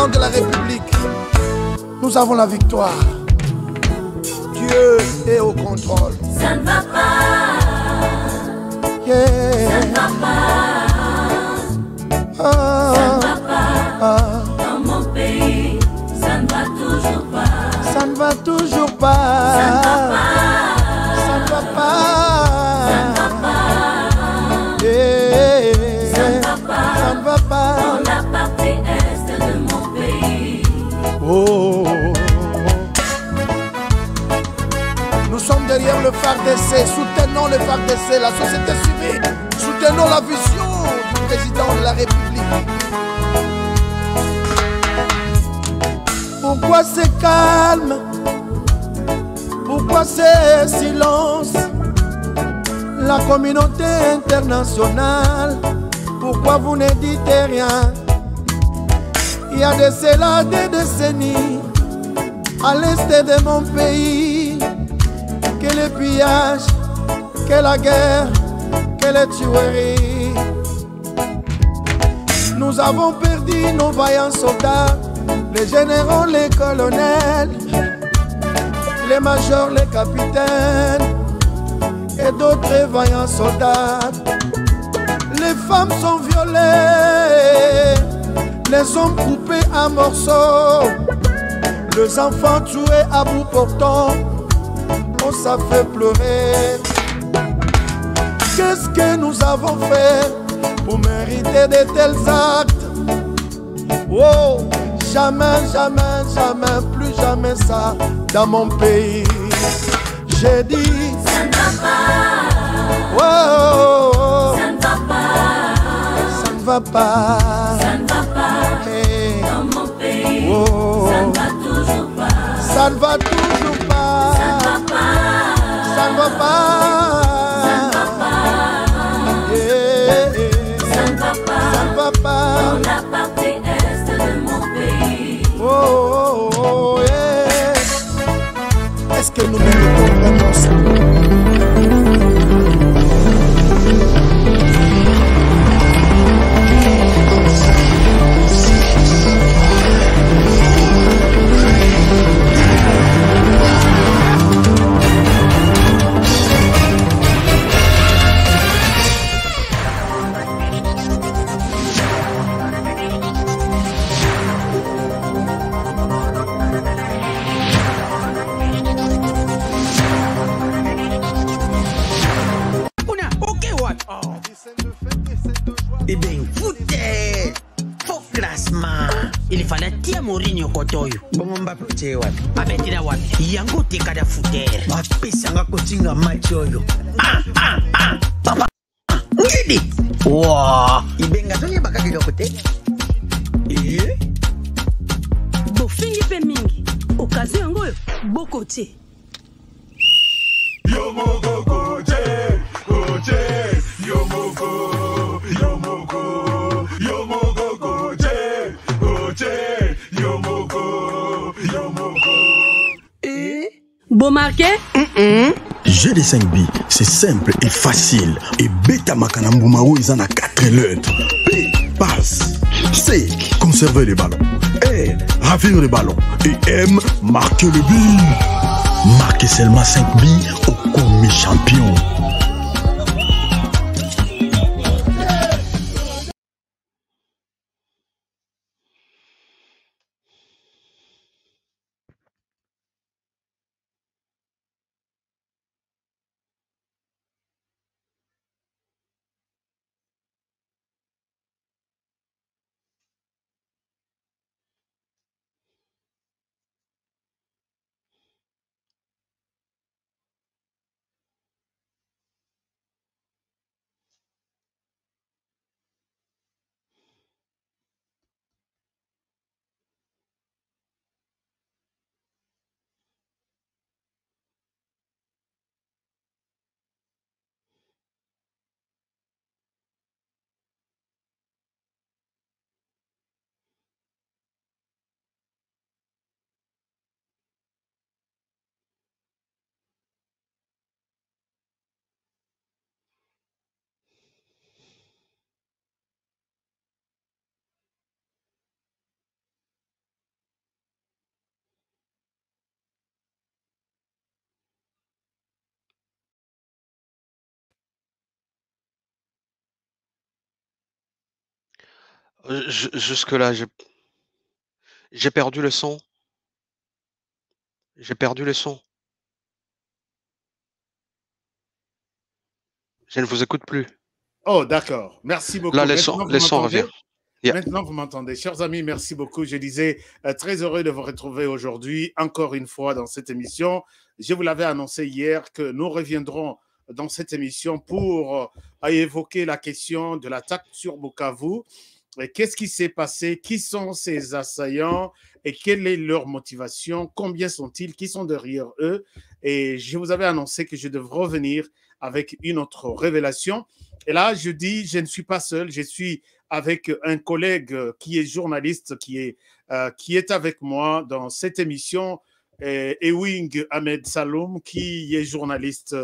président de la République, nous avons la victoire. Dieu est au contrôle. Ça ne va pas. Yeah. Ça ne va pas. Ah. Ça ne va pas. Ah. Dans mon pays, ça ne va toujours pas. Ça ne va toujours pas. Ça ne va pas. Ça ne va pas. Ça ne va pas. Yeah. Ça ne va pas. Ça ne va pas. Dans la partie est de mon pays. Oh. Nous sommes derrière le FARDC. Soutenons le FARDC, la société civile. Soutenons la vision du président de la République. Pourquoi c'est calme? Pourquoi c'est silence? La communauté internationale, pourquoi vous ne dites rien? Il y a de cela des décennies, à l'est de mon pays, que les pillages, que la guerre, que les tueries. Nous avons perdu nos vaillants soldats, les généraux, les colonels, les majors, les capitaines et d'autres vaillants soldats. Les femmes sont violées, les hommes coupés à morceaux, les enfants tués à bout portant. Oh, ça fait pleurer. Qu'est-ce que nous avons fait pour mériter de tels actes? Oh, jamais, jamais, jamais, plus jamais ça dans mon pays. J'ai dit, ça ne va pas. oh, oh, oh, Ça ne va pas. ça ne va pas. Ça ne va pas. Hey, Dans mon pays, oh, ça ne va toujours pas. ça ne va toujours pas. Ça ne va pas. Ça ne va pas. Ça ne va pas. Yeah, Ça ne va pas. ça ne va pas. Dans la partie est de mon pays. Oh, oh, oh, yeah. Est-ce que nous méritons vraiment ça? Eh bien, foutez! Faux classement! Il fallait tirer Mourinho Kotoyo. Bon, Mbappé, tu es wapi? Abetira wapi? Yango te kada fouter. Apesanga kotinga match oyo. Papa! Ngidi! Wow! Ibenga tonye baka kiloko te? Eh? Bofingi pe mingi. Okazi yango yo, boko te. Yomoko koje, koje, yomoko, yomoko, yomoko koje, koje, yomoko, yomoko. Bon marqué? Jeu de 5 billes, c'est simple et facile. Et Beta Makanambumao, ils en a 4 lettres. P, passe. C, conserver les ballons. R, ravir les ballons. Et M, marquer le but. Marquez seulement 5 billes au commis champion. Jusque-là, j'ai perdu le son. J'ai perdu le son. Je ne vous écoute plus. Oh, d'accord. Merci Là, beaucoup. Maintenant, vous le son revient. m'entendez? Yeah. Maintenant, vous m'entendez. Chers amis, merci beaucoup. Je disais, très heureux de vous retrouver aujourd'hui, encore une fois, dans cette émission. Je vous l'avais annoncé hier que nous reviendrons dans cette émission pour évoquer la question de l'attaque sur Bukavu. Qu'est-ce qui s'est passé? Qui sont ces assaillants? Et quelle est leur motivation? Combien sont-ils? Qui sont derrière eux? Et je vous avais annoncé que je devrais revenir avec une autre révélation. Et là, je dis, je ne suis pas seul, je suis avec un collègue qui est journaliste, qui est avec moi dans cette émission, Ewing Ahmed Saloum, qui est journaliste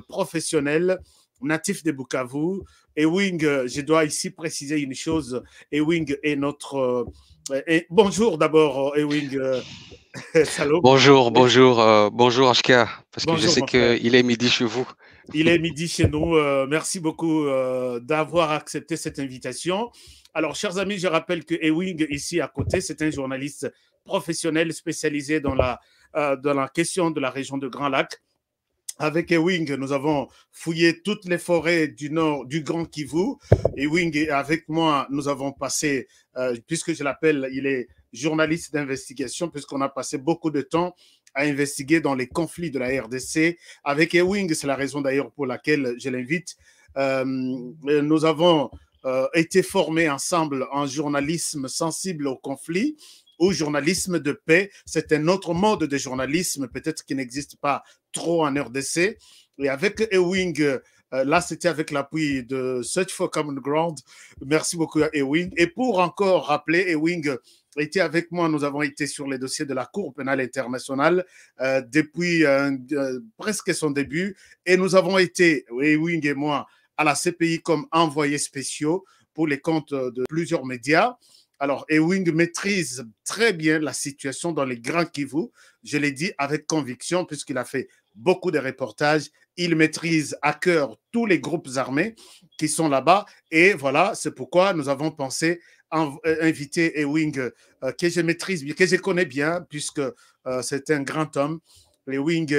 professionnel, natif de Bukavu. Ewing, je dois ici préciser une chose, Ewing est notre... bonjour d'abord, Ewing Saloum. Bonjour, bonjour Ashka, parce bonjour, que je sais qu'il est midi chez vous. Il est midi chez nous. Merci beaucoup d'avoir accepté cette invitation. Alors, chers amis, je rappelle que Ewing, ici à côté, c'est un journaliste professionnel spécialisé dans la question de la région de Grand Lac. Avec Ewing, nous avons fouillé toutes les forêts du nord du Grand Kivu. Ewing et avec moi, nous avons passé, puisque je l'appelle, il est journaliste d'investigation, puisqu'on a passé beaucoup de temps à investiguer dans les conflits de la RDC. Avec Ewing, c'est la raison d'ailleurs pour laquelle je l'invite. Nous avons été formés ensemble en journalisme sensible aux conflits, ou journalisme de paix. C'est un autre mode de journalisme, peut-être qui n'existe pas trop en RDC. Et avec Ewing, là, c'était avec l'appui de Search for Common Ground. Merci beaucoup à Ewing. Et pour encore rappeler, Ewing était avec moi. Nous avons été sur les dossiers de la Cour pénale internationale depuis presque son début. Et nous avons été, Ewing et moi, à la CPI comme envoyés spéciaux pour les comptes de plusieurs médias. Alors, Ewing maîtrise très bien la situation dans les Grands Kivu. Je l'ai dit avec conviction, puisqu'il a fait beaucoup de reportages. Il maîtrise à cœur tous les groupes armés qui sont là-bas. Et voilà, c'est pourquoi nous avons pensé inviter Ewing, que je maîtrise bien, que je connais bien, puisque c'est un grand homme. Ewing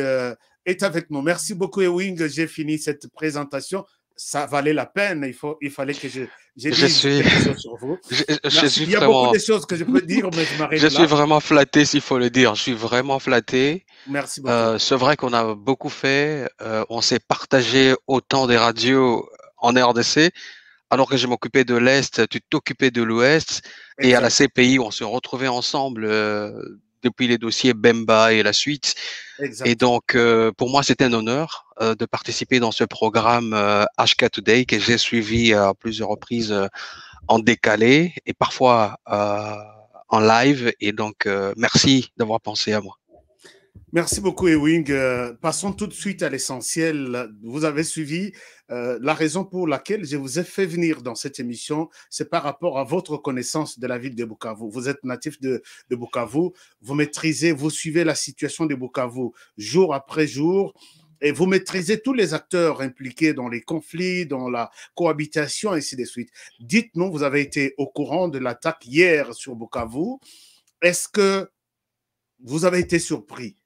est avec nous. Merci beaucoup, Ewing. J'ai fini cette présentation. Ça valait la peine. Il fallait que je dise quelque chose sur vous. Il y a beaucoup de choses que je peux dire, mais je m'arrête là. Je suis vraiment flatté, s'il faut le dire. Je suis vraiment flatté. Merci beaucoup. C'est vrai qu'on a beaucoup fait. On s'est partagé autant des radios en RDC, alors que je m'occupais de l'Est, tu t'occupais de l'Ouest. Et à la CPI, on se retrouvait ensemble depuis les dossiers Bemba et la suite. Exact. Et donc, pour moi, c'était un honneur de participer dans ce programme HK Today que j'ai suivi à plusieurs reprises en décalé et parfois en live. Et donc, merci d'avoir pensé à moi. Merci beaucoup, Ewing. Passons tout de suite à l'essentiel. Vous avez suivi la raison pour laquelle je vous ai fait venir dans cette émission, c'est par rapport à votre connaissance de la ville de Bukavu. Vous êtes natif de Bukavu, vous maîtrisez, vous suivez la situation de Bukavu jour après jour, et vous maîtrisez tous les acteurs impliqués dans les conflits, dans la cohabitation, et ainsi de suite. Dites-nous, vous avez été au courant de l'attaque hier sur Bukavu. Est-ce que vous avez été surpris?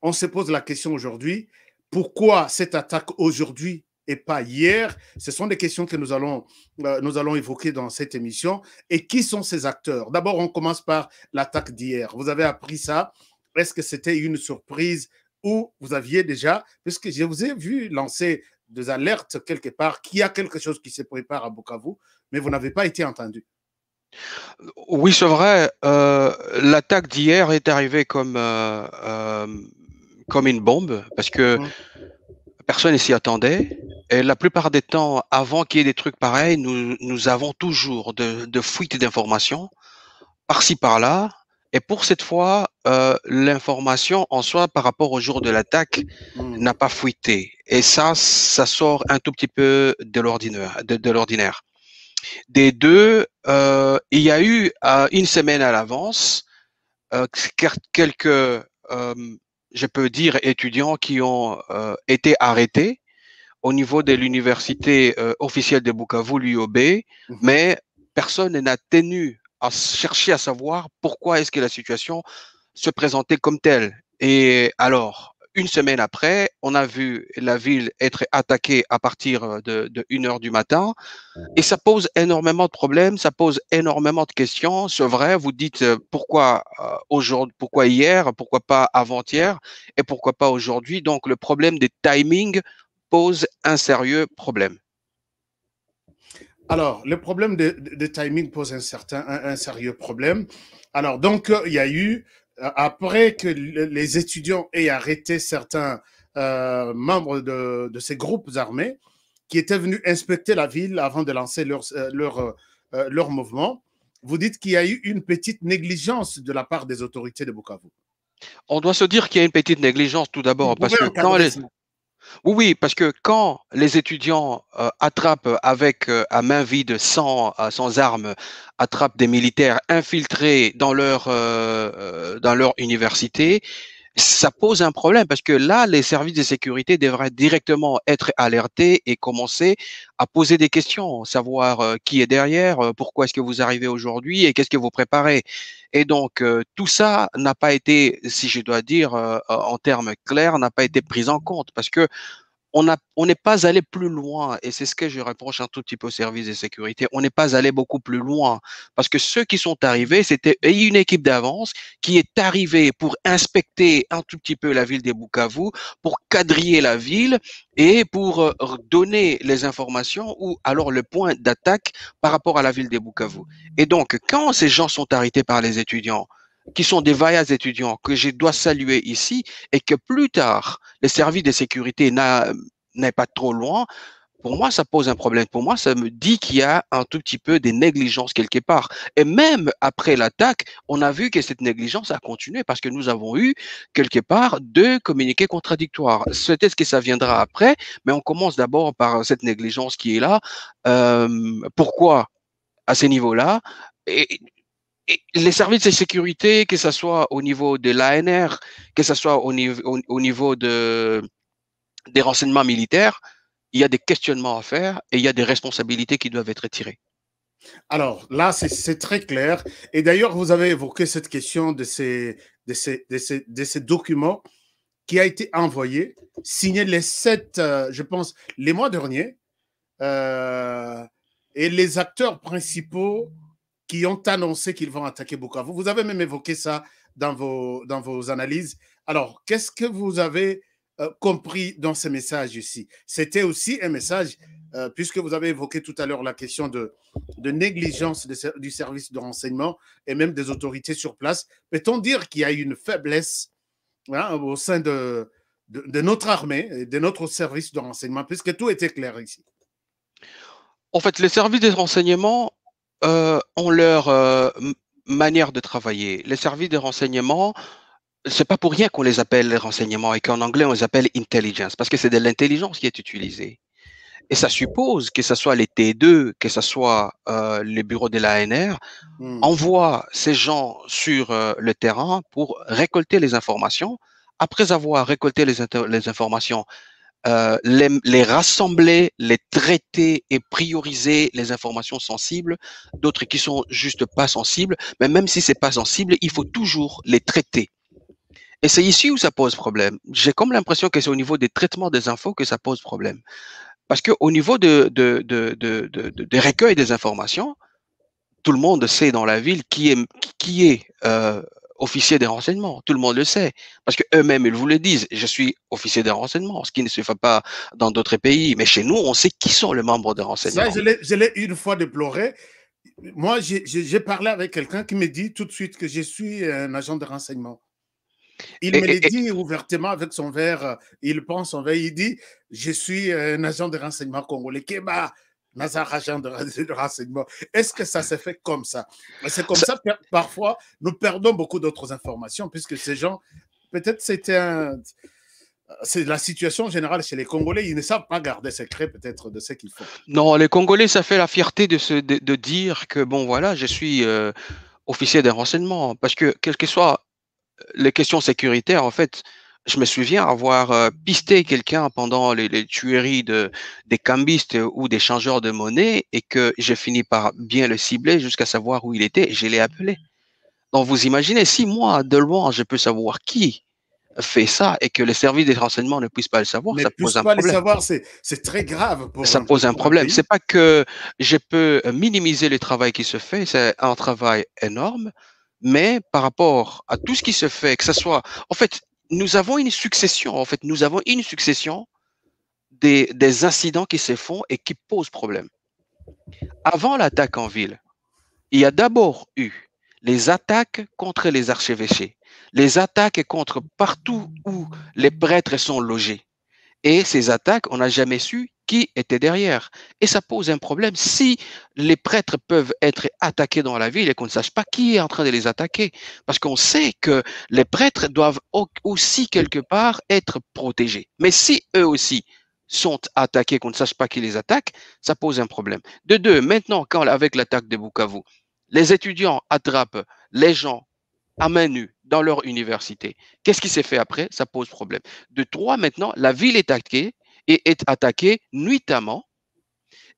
On se pose la question aujourd'hui, pourquoi cette attaque aujourd'hui et pas hier? Ce sont des questions que nous allons évoquer dans cette émission. Et qui sont ces acteurs? D'abord, on commence par l'attaque d'hier. Vous avez appris ça. Est-ce que c'était une surprise ou vous aviez déjà, puisque je vous ai vu lancer des alertes quelque part, qu'il y a quelque chose qui se prépare à Bukavu, mais vous n'avez pas été entendu. Oui, c'est vrai. L'attaque d'hier est arrivée comme une bombe, parce que personne ne s'y attendait. Et la plupart des temps, avant qu'il y ait des trucs pareils, nous avons toujours de fuites d'informations, par-ci, par-là. Et pour cette fois, l'information en soi, par rapport au jour de l'attaque, n'a pas fuité. Et ça sort un tout petit peu de l'ordinaire. Des deux, il y a eu une semaine à l'avance quelques, je peux dire, étudiants qui ont été arrêtés au niveau de l'université officielle de Bukavu, l'UOB, mais personne n'a tenu à chercher à savoir pourquoi est-ce que la situation se présentait comme telle. Et alors, une semaine après, on a vu la ville être attaquée à partir de 1h du matin. Et ça pose énormément de problèmes, ça pose énormément de questions. C'est vrai, vous dites pourquoi aujourd'hui, pourquoi hier, pourquoi pas avant-hier et pourquoi pas aujourd'hui. Donc, le problème des timings pose un sérieux problème. Alors, le problème de timing pose un sérieux problème. Alors, donc, il y a eu, après que les étudiants aient arrêté certains membres de ces groupes armés qui étaient venus inspecter la ville avant de lancer leur mouvement, vous dites qu'il y a eu une petite négligence de la part des autorités de Bukavu. On doit se dire qu'il y a une petite négligence tout d'abord, parce que quand les... Oui, parce que quand les étudiants attrapent avec à main vide, sans armes, attrapent des militaires infiltrés dans leur université, ça pose un problème parce que là, les services de sécurité devraient directement être alertés et commencer à poser des questions, savoir qui est derrière, pourquoi est-ce que vous arrivez aujourd'hui et qu'est-ce que vous préparez. Et donc, tout ça n'a pas été, si je dois dire en termes clairs, n'a pas été pris en compte parce que on n'est pas allé plus loin, et c'est ce que je reproche un tout petit peu au service de sécurité. On n'est pas allé beaucoup plus loin, parce que ceux qui sont arrivés, c'était une équipe d'avance qui est arrivée pour inspecter un tout petit peu la ville de Bukavu, pour quadriller la ville et pour donner les informations ou alors le point d'attaque par rapport à la ville de Bukavu. Et donc, quand ces gens sont arrêtés par les étudiants, qui sont des vaillants étudiants que je dois saluer ici et que plus tard, les services de sécurité n'est pas trop loin, pour moi, ça pose un problème. Pour moi, ça me dit qu'il y a un tout petit peu des négligences quelque part. Et même après l'attaque, on a vu que cette négligence a continué parce que nous avons eu quelque part deux communiqués contradictoires. Peut-être que ça viendra après, mais on commence d'abord par cette négligence qui est là. Pourquoi à ces niveaux-là? Et les services de sécurité, que ce soit au niveau de l'ANR, que ce soit au niveau des renseignements militaires, il y a des questionnements à faire et il y a des responsabilités qui doivent être tirées. Alors là, c'est très clair. Et d'ailleurs, vous avez évoqué cette question de ces documents qui a été envoyé, signé les 7, je pense, les mois derniers. Et les acteurs principaux qui ont annoncé qu'ils vont attaquer Bukavu. Vous avez même évoqué ça dans vos analyses. Alors, qu'est-ce que vous avez compris dans ce message ici? C'était aussi un message, puisque vous avez évoqué tout à l'heure la question de négligence du service de renseignement et même des autorités sur place. Peut-on dire qu'il y a une faiblesse au sein de notre armée et de notre service de renseignement, puisque tout était clair ici? En fait, les services de renseignement ont leur manière de travailler. Les services de renseignement, c'est pas pour rien qu'on les appelle les renseignements et qu'en anglais on les appelle intelligence, parce que c'est de l'intelligence qui est utilisée. Et ça suppose que ce soit les T2, que ce soit les bureaux de l'ANR, envoient ces gens sur le terrain pour récolter les informations. Après avoir récolté les informations, les rassembler, les traiter et prioriser les informations sensibles, d'autres qui sont juste pas sensibles, mais même si c'est pas sensible, il faut toujours les traiter. Et c'est ici où ça pose problème. J'ai comme l'impression que c'est au niveau des traitements des infos que ça pose problème. Parce que au niveau des recueils des informations, tout le monde sait dans la ville qui est officier des renseignements. Tout le monde le sait. Parce qu'eux-mêmes, ils vous le disent. Je suis officier des renseignements, ce qui ne se fait pas dans d'autres pays. Mais chez nous, on sait qui sont les membres des renseignements. Ça, je l'ai une fois déploré. Moi, j'ai parlé avec quelqu'un qui me dit tout de suite que je suis un agent de renseignement. Il me le dit ouvertement avec son verre. Il prend son verre. Il dit, je suis un agent de renseignement congolais. Agent de renseignement. Est-ce que ça s'est fait comme ça? C'est comme ça que parfois nous perdons beaucoup d'autres informations puisque ces gens, peut-être c'est la situation générale chez les Congolais, ils ne savent pas garder secret peut-être de ce qu'ils font. Non, les Congolais, ça fait la fierté de dire que bon voilà, je suis officier des renseignements parce que quelles que soient les questions sécuritaires, en fait, Je me souviens avoir pisté quelqu'un pendant les tueries des cambistes ou des changeurs de monnaie et que j'ai fini par bien le cibler jusqu'à savoir où il était et je l'ai appelé. Donc vous imaginez, si moi, de loin, je peux savoir qui fait ça et que les services des renseignements ne puissent pas le savoir, Ne ça pose puisse un pas le problème. savoir, c'est très grave Ça pose un pour un problème. pays. C'est pas que je peux minimiser le travail qui se fait, c'est un travail énorme, mais par rapport à tout ce qui se fait, que ce soit, en fait, nous avons une succession, des incidents qui se font et qui posent problème. Avant l'attaque en ville, il y a d'abord eu les attaques contre les archevêchés, les attaques contre partout où les prêtres sont logés. Et ces attaques, on n'a jamais su qui était derrière. Et ça pose un problème. Si les prêtres peuvent être attaqués dans la ville et qu'on ne sache pas qui est en train de les attaquer, parce qu'on sait que les prêtres doivent aussi quelque part être protégés. Mais si eux aussi sont attaqués, qu'on ne sache pas qui les attaque, ça pose un problème. De deux, maintenant, avec l'attaque de Bukavu, les étudiants attrapent les gens à main nue dans leur université. Qu'est-ce qui s'est fait après? Ça pose problème. De trois, maintenant, la ville est attaquée et est attaquée nuitamment.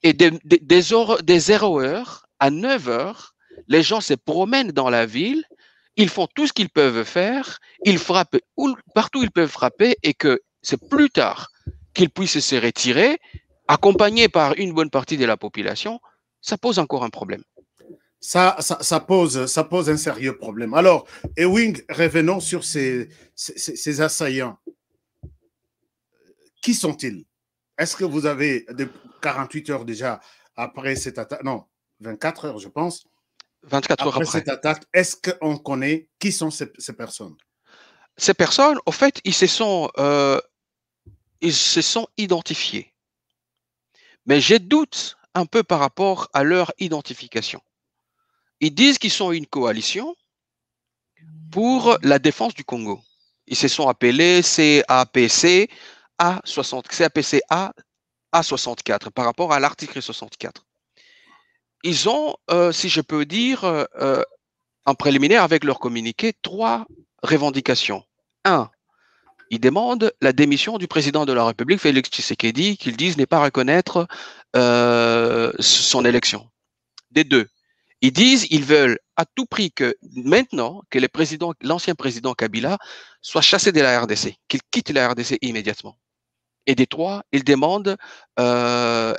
Et des 0 heures à 9 heures, les gens se promènent dans la ville, ils font tout ce qu'ils peuvent faire, ils frappent partout où ils peuvent frapper et que c'est plus tard qu'ils puissent se retirer, accompagnés par une bonne partie de la population. Ça pose encore un problème. Ça pose un sérieux problème. Alors, Ewing, revenons sur ces assaillants. Qui sont-ils? Est-ce que vous avez 48 heures déjà après cette attaque? Non, 24 heures, je pense. 24 heures après cette attaque, est-ce qu'on connaît qui sont ces personnes? Ces personnes, au fait, ils se sont identifiés. Mais j'ai doute un peu par rapport à leur identification. Ils disent qu'ils sont une coalition pour la défense du Congo. Ils se sont appelés CAPC A64 par rapport à l'article 64. Ils ont, si je peux dire, en préliminaire avec leur communiqué, 3 revendications. 1. Ils demandent la démission du président de la République, Félix Tshisekedi, qu'ils disent n'est pas reconnaître son élection. Des 2. Ils disent ils veulent à tout prix que maintenant que l'ancien président Kabila soit chassé de la RDC, qu'il quitte la RDC immédiatement. Et des 3, ils demandent un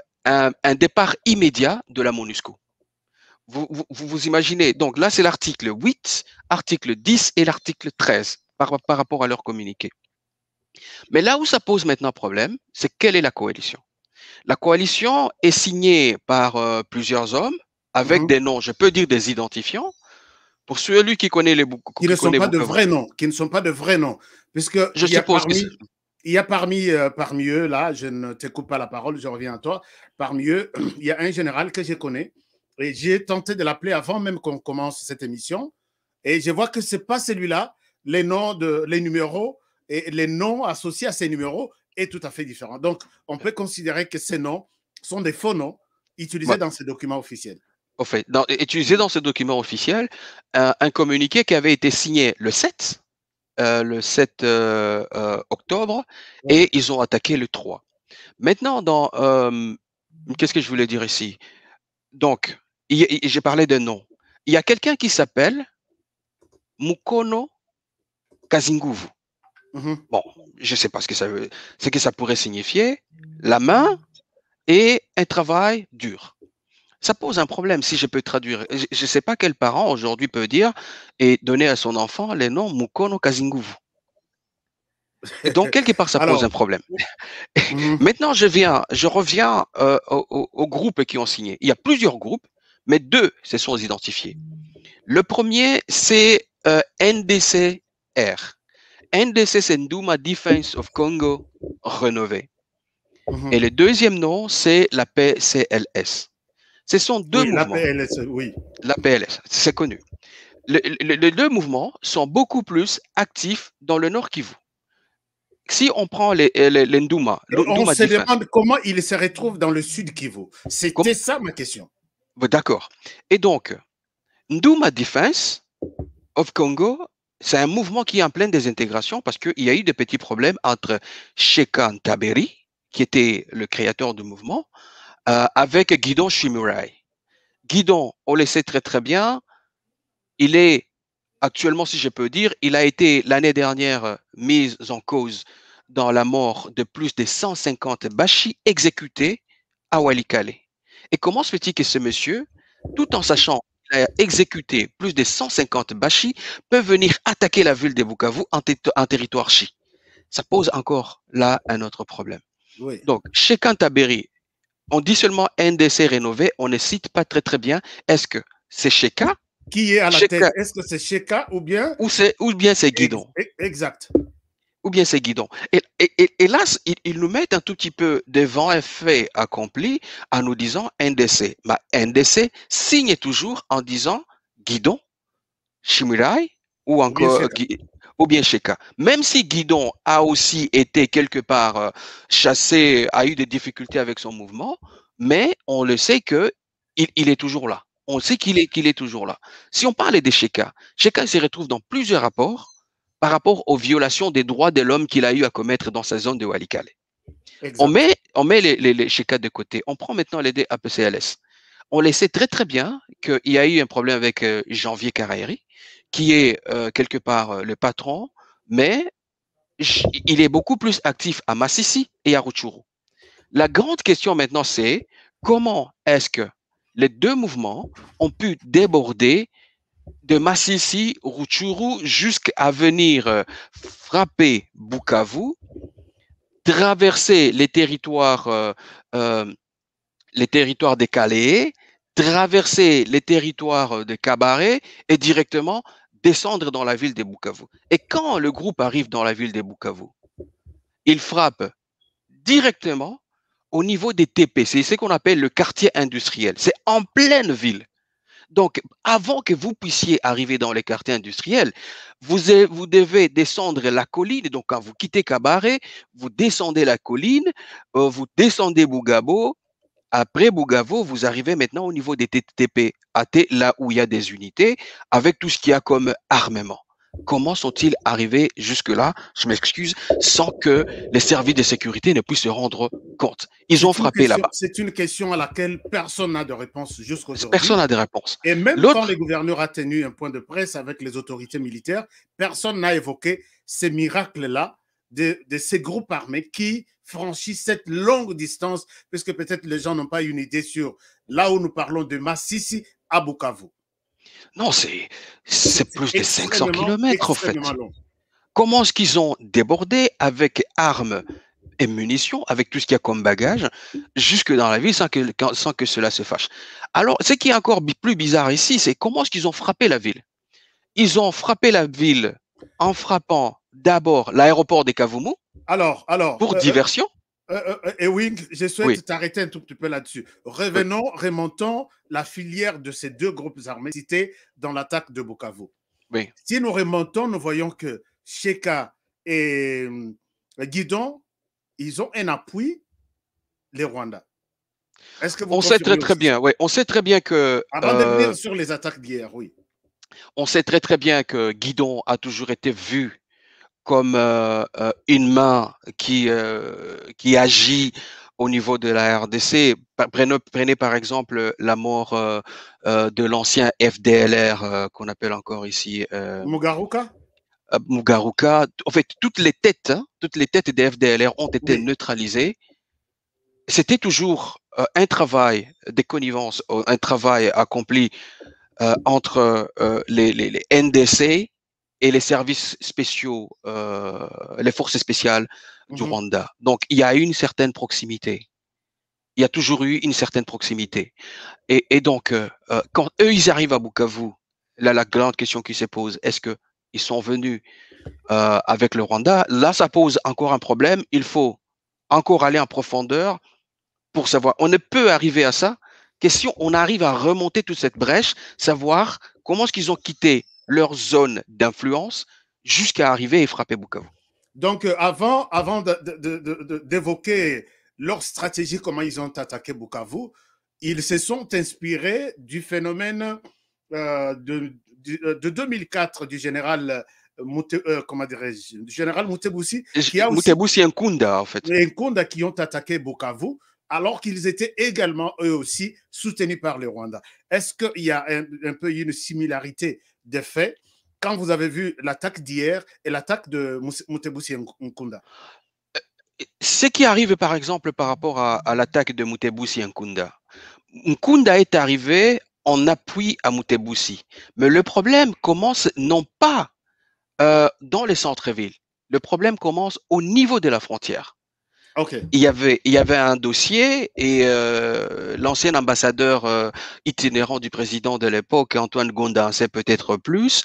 départ immédiat de la MONUSCO. Vous imaginez, donc là c'est l'article 8, article 10 et l'article 13 par rapport à leur communiqué. Mais là où ça pose maintenant problème, c'est quelle est la coalition? La coalition est signée par plusieurs hommes, avec des noms, je peux dire des identifiants. Pour celui qui connaît les boucs, qui ne sont pas de vrais noms, puisque il y a parmi eux, là, je ne t'écoute pas la parole, je reviens à toi. Parmi eux, il y a un général que je connais et j'ai tenté de l'appeler avant même qu'on commence cette émission et je vois que c'est pas celui-là. Les numéros et les noms associés à ces numéros est tout à fait différent. Donc, on peut considérer que ces noms sont des faux noms utilisés dans ces documents officiels. Au fait, utilisé dans ce document officiel, un communiqué qui avait été signé le 7 octobre et ils ont attaqué le 3. Maintenant, qu'est-ce que je voulais dire ici? Donc, j'ai parlé de nom. Il y a quelqu'un qui s'appelle Mukono Kazinguvu. Bon, je ne sais pas ce que ça veut, ce que ça pourrait signifier. La main et un travail dur. Ça pose un problème si je peux traduire. Je ne sais pas quel parent aujourd'hui peut dire et donner à son enfant les noms Mukono Kazinguvu. Et donc, quelque part, ça pose un problème. Maintenant, je reviens aux groupes qui ont signé. Il y a plusieurs groupes, mais 2 se sont identifiés. Le premier, c'est NDCR. NDC, c'est Nduma Defense of Congo Renové. Et le deuxième nom, c'est la PCLS. Ce sont 2 mouvements. La PLS, oui. La PLS, c'est connu. Les 2 mouvements sont beaucoup plus actifs dans le Nord Kivu. Si on prend les Nduma, on se demande comment ils se retrouvent dans le Sud Kivu. C'était ça ma question. D'accord. Et donc, Nduma Defense of Congo, c'est un mouvement qui est en pleine désintégration parce qu'il y a eu des petits problèmes entre Shekan Taberi, qui était le créateur du mouvement, avec Guidon Shimurai. Guidon, on le sait très très bien, il est actuellement, si je peux dire, il a été l'année dernière mis en cause dans la mort de plus de 150 Bashi exécutés à Walikale. Et comment se fait-il que ce monsieur, tout en sachant qu'il a exécuté plus de 150 Bashi, peut venir attaquer la ville de Bukavu en territoire chi? Ça pose encore là un autre problème. Oui. Donc, chez Cantaberi, on dit seulement NDC rénové, on ne cite pas très très bien. Est-ce que c'est Sheka? Qui est à la Sheka, tête? Est-ce que c'est Sheka ou bien ou bien c'est Guidon? Exact. Ou bien c'est Guidon. Et là, ils nous mettent un tout petit peu devant un fait accompli en nous disant NDC. Mais NDC signe toujours en disant Guidon, Shimirai ou encore ou bien Sheka. Même si Guidon a aussi été quelque part chassé, a eu des difficultés avec son mouvement, mais on le sait que il est toujours là. On sait qu'il est toujours là. Si on parle de Sheka, Sheka se retrouve dans plusieurs rapports par rapport aux violations des droits de l'homme qu'il a eu à commettre dans sa zone de Walikale. On met les Sheka de côté. On prend maintenant les APCLS. On le sait très très bien qu'il y a eu un problème avec Janvier Karaeri, qui est quelque part le patron, mais il est beaucoup plus actif à Massissi et à Rutshuru. La grande question maintenant, c'est comment est-ce que les deux mouvements ont pu déborder de Massissi, Rutshuru, jusqu'à venir frapper Bukavu, traverser les territoires des Calais, traverser les territoires de Kabaré et directement descendre dans la ville de Bukavu. Et quand le groupe arrive dans la ville de Bukavu, il frappe directement au niveau des TP. C'est ce qu'on appelle le quartier industriel. C'est en pleine ville. Donc, avant que vous puissiez arriver dans les quartiers industriels, vous devez descendre la colline. Donc, quand vous quittez Kabaré, vous descendez la colline, vous descendez Bugabo. Après Bugabo, vous arrivez maintenant au niveau des TTP, là où il y a des unités, avec tout ce qu'il y a comme armement. Comment sont-ils arrivés jusque-là, je m'excuse, sans que les services de sécurité ne puissent se rendre compte? Ils ont frappé là-bas. C'est une question à laquelle personne n'a de réponse jusqu'aujourd'hui. Personne n'a de réponse. Et même quand le gouverneur a tenu un point de presse avec les autorités militaires, personne n'a évoqué ces miracles-là de ces groupes armés qui franchissent cette longue distance, puisque peut-être les gens n'ont pas une idée sur là où nous parlons de Massissi à Bukavu. Non, c'est plus de 500 km en fait. Comment est-ce qu'ils ont débordé avec armes et munitions, avec tout ce qu'il y a comme bagage, jusque dans la ville sans que cela se fâche? Alors, ce qui est encore plus bizarre ici, c'est comment est-ce qu'ils ont frappé la ville? Ils ont frappé la ville en frappant d'abord l'aéroport de Kavumu pour diversion. Et oui, je souhaite t'arrêter un tout petit peu là-dessus. Remontons la filière de ces deux groupes armés cités dans l'attaque de Bukavu. Oui. Si nous remontons, nous voyons que Sheka et Guidon, ils ont un appui, les Rwandais. Est-ce que vous on sait très bien, oui. On sait très bien que... Avant de venir sur les attaques d'hier, oui. On sait très bien que Guidon a toujours été vu comme une main qui agit au niveau de la RDC. Prenez par exemple la mort de l'ancien FDLR qu'on appelle encore ici Mugaruka. Mugaruka. En fait, toutes les têtes des FDLR ont été neutralisées. C'était toujours un travail de connivence, un travail accompli entre les NDC et les services spéciaux, les forces spéciales du Rwanda. Donc, il y a eu une certaine proximité. Il y a toujours eu une certaine proximité. Et donc, quand eux, ils arrivent à Bukavu, là, la grande question qui se pose, est-ce qu'ils sont venus avec le Rwanda? Là, ça pose encore un problème. Il faut encore aller en profondeur pour savoir. On ne peut arriver à ça que si on arrive à remonter toute cette brèche, savoir comment est-ce qu'ils ont quitté leur zone d'influence jusqu'à arriver et frapper Bukavu. Donc, avant d'évoquer leur stratégie, comment ils ont attaqué Bukavu, ils se sont inspirés du phénomène de 2004 du général comment dirais-je, général Muteboussi, qui a aussi Muteboussi Nkunda, en fait. Nkunda qui ont attaqué Bukavu, alors qu'ils étaient également, eux aussi, soutenus par le Rwanda. Est-ce qu'il y a un peu une similarité des faits quand vous avez vu l'attaque d'hier et l'attaque de Muteboussi Nkunda? Ce qui arrive, par exemple, par rapport à l'attaque de Muteboussi Nkunda. Nkunda est arrivé en appui à Muteboussi. Mais le problème commence non pas dans les centres-villes. Le problème commence au niveau de la frontière. Okay. Il y avait un dossier et l'ancien ambassadeur itinérant du président de l'époque, Antoine Gonda, en sait peut-être plus.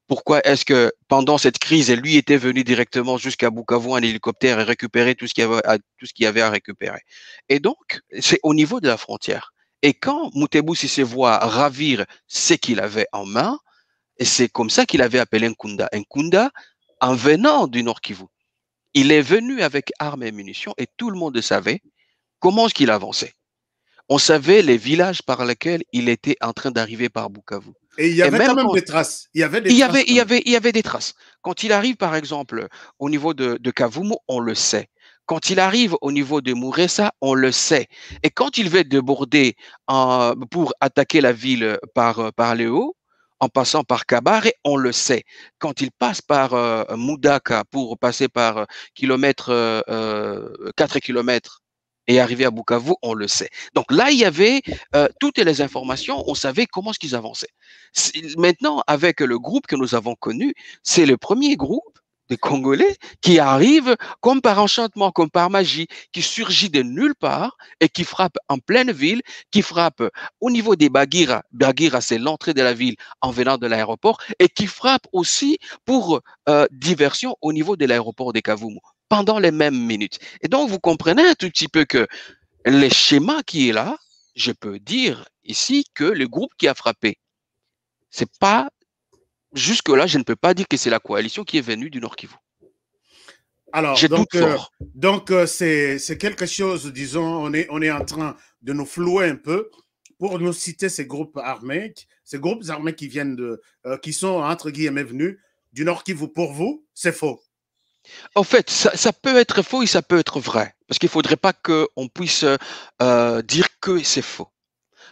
Pourquoi est-ce que pendant cette crise, lui était venu directement jusqu'à Bukavu en hélicoptère et récupérer tout ce qu'il y avait à récupérer. Et donc, c'est au niveau de la frontière. Et quand Muteboussi se voit ravir ce qu'il avait en main, et c'est comme ça qu'il avait appelé Nkunda. Nkunda, en venant du Nord Kivu, il est venu avec armes et munitions et tout le monde savait comment est-ce qu'il avançait. On savait les villages par lesquels il était en train d'arriver par Bukavu. Et il y avait quand même des traces. Il y avait des traces. Quand il arrive, par exemple, au niveau de Kavumu, on le sait. Quand il arrive au niveau de Muresa, on le sait. Et quand il veut déborder pour attaquer la ville par le haut, en passant par Kabare, on le sait. Quand il passe par Mudaka pour passer par 4 kilomètres et arriver à Bukavu, on le sait. Donc là, il y avait toutes les informations, on savait comment est-ce qu'ils avançaient. Maintenant, avec le groupe que nous avons connu, c'est le premier groupe des Congolais qui arrive comme par enchantement, comme par magie, qui surgit de nulle part et qui frappe en pleine ville, qui frappe au niveau des Bagira. Bagira, c'est l'entrée de la ville en venant de l'aéroport et qui frappe aussi pour diversion au niveau de l'aéroport de Kavumu pendant les mêmes minutes. Et donc, vous comprenez un tout petit peu que le schéma qui est là, je peux dire ici que le groupe qui a frappé, c'est pas, jusque-là, je ne peux pas dire que c'est la coalition qui est venue du Nord Kivu. Alors, donc c'est quelque chose, disons, on est en train de nous flouer un peu pour nous citer ces groupes armés qui viennent qui sont, entre guillemets, venus du Nord Kivu. Pour vous, c'est faux. En fait, ça peut être faux et ça peut être vrai. Parce qu'il ne faudrait pas qu'on puisse dire que c'est faux.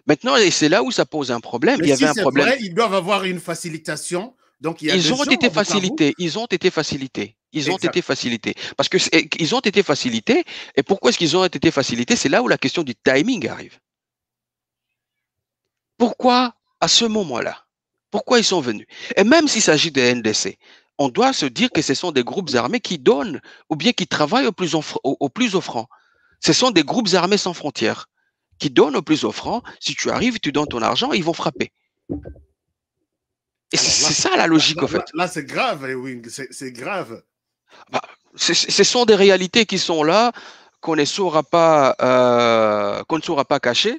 Maintenant, et c'est là où ça pose un problème. Mais il y avait un problème. Vrai, ils doivent avoir une facilitation. Donc, ils ont été facilités. Ils ont été facilités. Ils ont été facilités. Parce qu'ils ont été facilités. Et pourquoi est-ce qu'ils ont été facilités? C'est là où la question du timing arrive. Pourquoi à ce moment-là? Pourquoi ils sont venus? Et même s'il s'agit des NDC, on doit se dire que ce sont des groupes armés qui donnent ou bien qui travaillent au plus offrant. Ce sont des groupes armés sans frontières qui donnent au plus offrant. Si tu arrives, tu donnes ton argent, ils vont frapper. Et c'est ça la logique, en fait. Là, c'est grave, Ewing, c'est grave. Bah, ce sont des réalités qui sont là, qu'on ne saura pas cacher.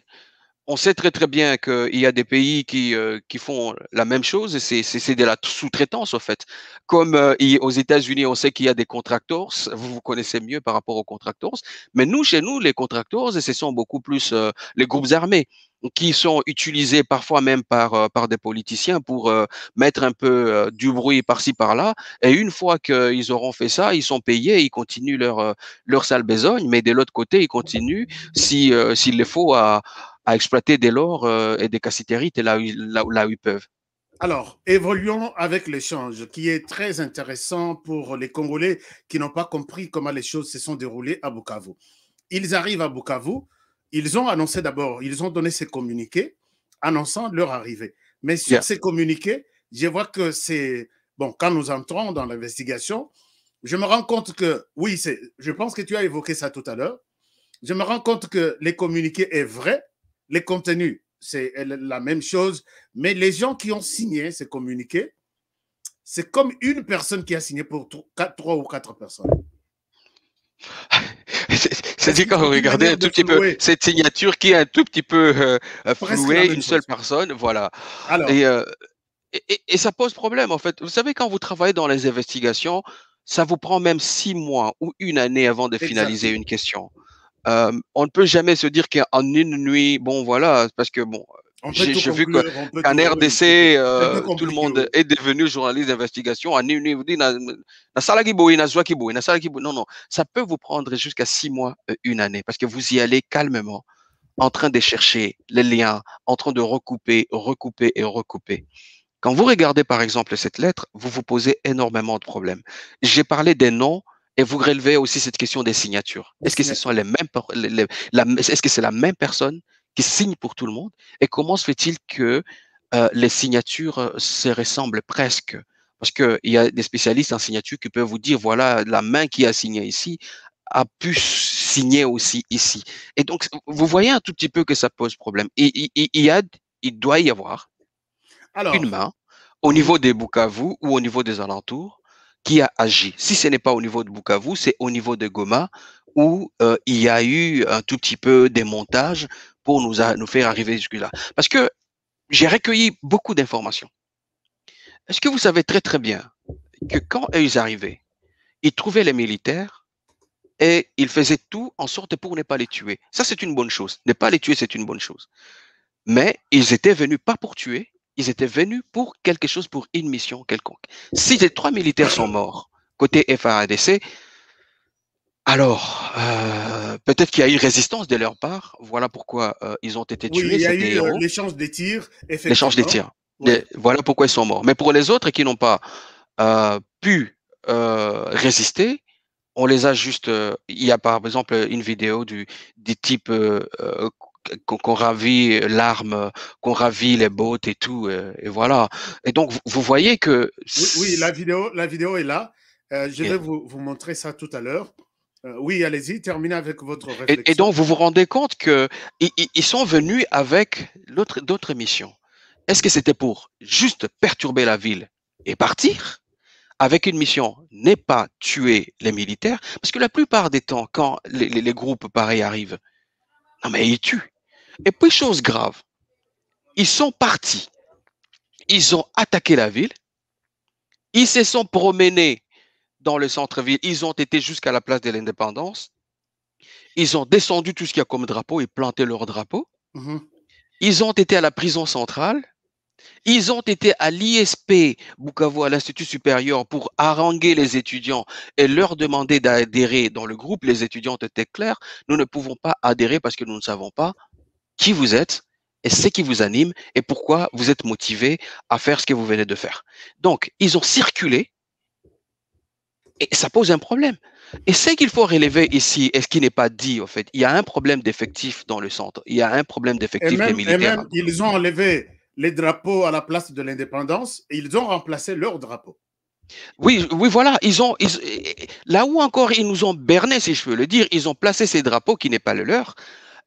On sait très très bien qu'il y a des pays qui font la même chose, c'est de la sous-traitance en fait. Comme aux États-Unis, on sait qu'il y a des contractors, vous connaissez mieux par rapport aux contractors, mais nous, chez nous, les contractors, ce sont beaucoup plus les groupes armés qui sont utilisés parfois même par des politiciens pour mettre un peu du bruit par-ci par-là. Et une fois qu'ils auront fait ça, ils sont payés, ils continuent leur sale besogne, mais de l'autre côté, ils continuent s'il le faut à exploiter des l'or et des cassitérites là où ils peuvent. Alors, évoluons avec l'échange qui est très intéressant pour les Congolais qui n'ont pas compris comment les choses se sont déroulées à Bukavu. Ils arrivent à Bukavu, ils ont annoncé d'abord, ils ont donné ces communiqués annonçant leur arrivée. Mais sur ces communiqués, je vois que c'est... Bon, quand nous entrons dans l'investigation, je me rends compte que, oui, je pense que tu as évoqué ça tout à l'heure, je me rends compte que les communiqués est vrai, les contenus, c'est la même chose, mais les gens qui ont signé ces communiqués, c'est comme une personne qui a signé pour 3 ou 4 personnes. C'est-à-dire quand vous regardez un tout petit peu cette signature qui est un tout petit peu flouée, une seule personne, voilà. Alors, et ça pose problème en fait. Vous savez, quand vous travaillez dans les investigations, ça vous prend même 6 mois ou 1 année avant de finaliser une question. On ne peut jamais se dire qu'en une nuit, bon voilà, parce que bon, On peut J'ai tout vu conclure, on peut qu'en tout... oui, RDC, c'est un peu tout le compliqué, monde oui. est devenu journaliste d'investigation. Non, non. Ça peut vous prendre jusqu'à 6 mois, une année, parce que vous y allez calmement, en train de chercher les liens, en train de recouper, recouper et recouper. Quand vous regardez, par exemple, cette lettre, vous vous posez énormément de problèmes. J'ai parlé des noms et vous relevez aussi cette question des signatures. Est-ce que ce sont les mêmes, est-ce que c'est la même personne qui signe pour tout le monde? Et comment se fait-il que les signatures se ressemblent presque? Parce qu'il y a des spécialistes en signature qui peuvent vous dire, voilà, la main qui a signé ici a pu signer aussi ici. Et donc, vous voyez un tout petit peu que ça pose problème. Il doit y avoir une Alors, main au niveau des Bukavu ou au niveau des alentours qui a agi. Si ce n'est pas au niveau de Bukavu, c'est au niveau de Goma où il y a eu un tout petit peu des montages pour nous faire arriver jusque-là. Parce que j'ai recueilli beaucoup d'informations. Est-ce que vous savez très très bien que quand ils arrivaient, ils trouvaient les militaires et ils faisaient tout en sorte pour ne pas les tuer. Ça, c'est une bonne chose. Ne pas les tuer, c'est une bonne chose. Mais ils étaient venus pas pour tuer, ils étaient venus pour quelque chose, pour une mission quelconque. Si les 3 militaires sont morts côté FARDC, alors peut-être qu'il y a eu résistance de leur part. Voilà pourquoi ils ont été tués. oui, il y a C'était eu héros. l'échange des tirs, L'échange des effectivement. tirs. Oui. Voilà pourquoi ils sont morts. Mais pour les autres qui n'ont pas pu résister, on les a juste. Il y a par exemple une vidéo du type qu'on ravit l'arme, qu'on ravit les bottes et tout, et voilà. Et donc vous voyez que Oui, la vidéo est là. Je vais vous montrer ça tout à l'heure. Oui, allez-y, terminez avec votre réflexion. et donc vous vous rendez compte que ils sont venus avec d'autres missions. Est-ce que c'était pour juste perturber la ville et partir? Avec une mission, n'est pas tuer les militaires, parce que la plupart des temps, quand les groupes pareils arrivent, non mais ils tuent. Et puis chose grave, ils sont partis, ils ont attaqué la ville, ils se sont promenés dans le centre-ville, ils ont été jusqu'à la place de l'Indépendance, ils ont descendu tout ce qu'il y a comme drapeau et planté leur drapeau, ils ont été à la prison centrale, ils ont été à l'ISP Bukavu, à l'Institut supérieur, pour haranguer les étudiants et leur demander d'adhérer dans le groupe. Les étudiants étaient clairs, nous ne pouvons pas adhérer parce que nous ne savons pas qui vous êtes et ce qui vous anime et pourquoi vous êtes motivé à faire ce que vous venez de faire. Donc, ils ont circulé et ça pose un problème. Et ce qu'il faut relever ici, et ce qui n'est pas dit, en fait, il y a un problème d'effectifs dans le centre. Il y a un problème d'effectifs des militaires. Et même, ils ont enlevé les drapeaux à la place de l'indépendance et ils ont remplacé leurs drapeaux. Oui, voilà, là où encore ils nous ont berné, si je peux le dire, ils ont placé ces drapeaux qui n'est pas le leur.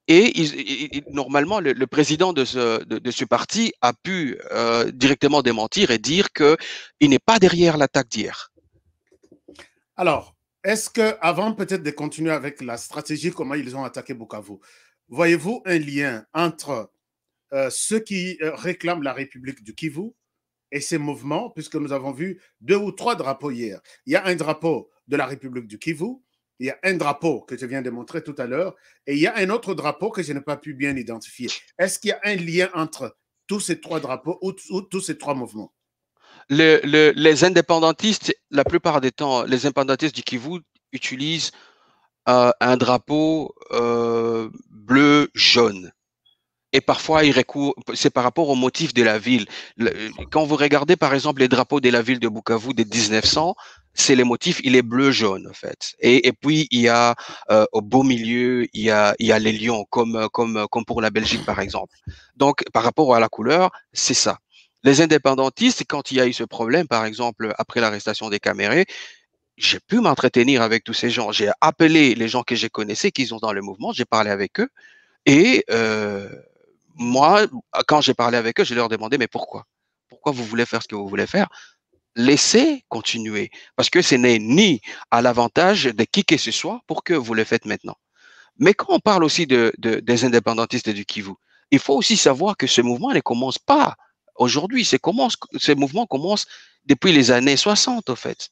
Et normalement, le président de ce parti a pu directement démentir et dire qu'il n'est pas derrière l'attaque d'hier. Alors, est-ce que, avant peut-être de continuer avec la stratégie, comment ils ont attaqué Bukavu, voyez-vous un lien entre ceux qui réclament la République du Kivu et ces mouvements, puisque nous avons vu 2 ou 3 drapeaux hier. Il y a un drapeau de la République du Kivu, il y a un drapeau que je viens de montrer tout à l'heure, et il y a un autre drapeau que je n'ai pas pu bien identifier. Est-ce qu'il y a un lien entre tous ces 3 drapeaux ou tous ces 3 mouvements? Les indépendantistes, la plupart des temps, les indépendantistes du Kivu utilisent un drapeau bleu-jaune. Et parfois, c'est par rapport au motif de la ville. Quand vous regardez, par exemple, les drapeaux de la ville de Bukavu de 1900, c'est le motif, il est bleu-jaune, en fait. Et puis, il y a, au beau milieu, il y a les lions, comme pour la Belgique, par exemple. Donc, par rapport à la couleur, c'est ça. Les indépendantistes, quand il y a eu ce problème, par exemple, après l'arrestation des Camérés, j'ai pu m'entretenir avec tous ces gens. J'ai appelé les gens que je connaissais, qui sont dans le mouvement, j'ai parlé avec eux. Et moi, quand j'ai parlé avec eux, je leur demandais, mais pourquoi? Pourquoi vous voulez faire ce que vous voulez faire? Laissez continuer. Parce que ce n'est ni à l'avantage de qui que ce soit pour que vous le faites maintenant. Mais quand on parle aussi des indépendantistes du Kivu, il faut aussi savoir que ce mouvement ne commence pas aujourd'hui. Ce mouvement commence depuis les années 60, en fait.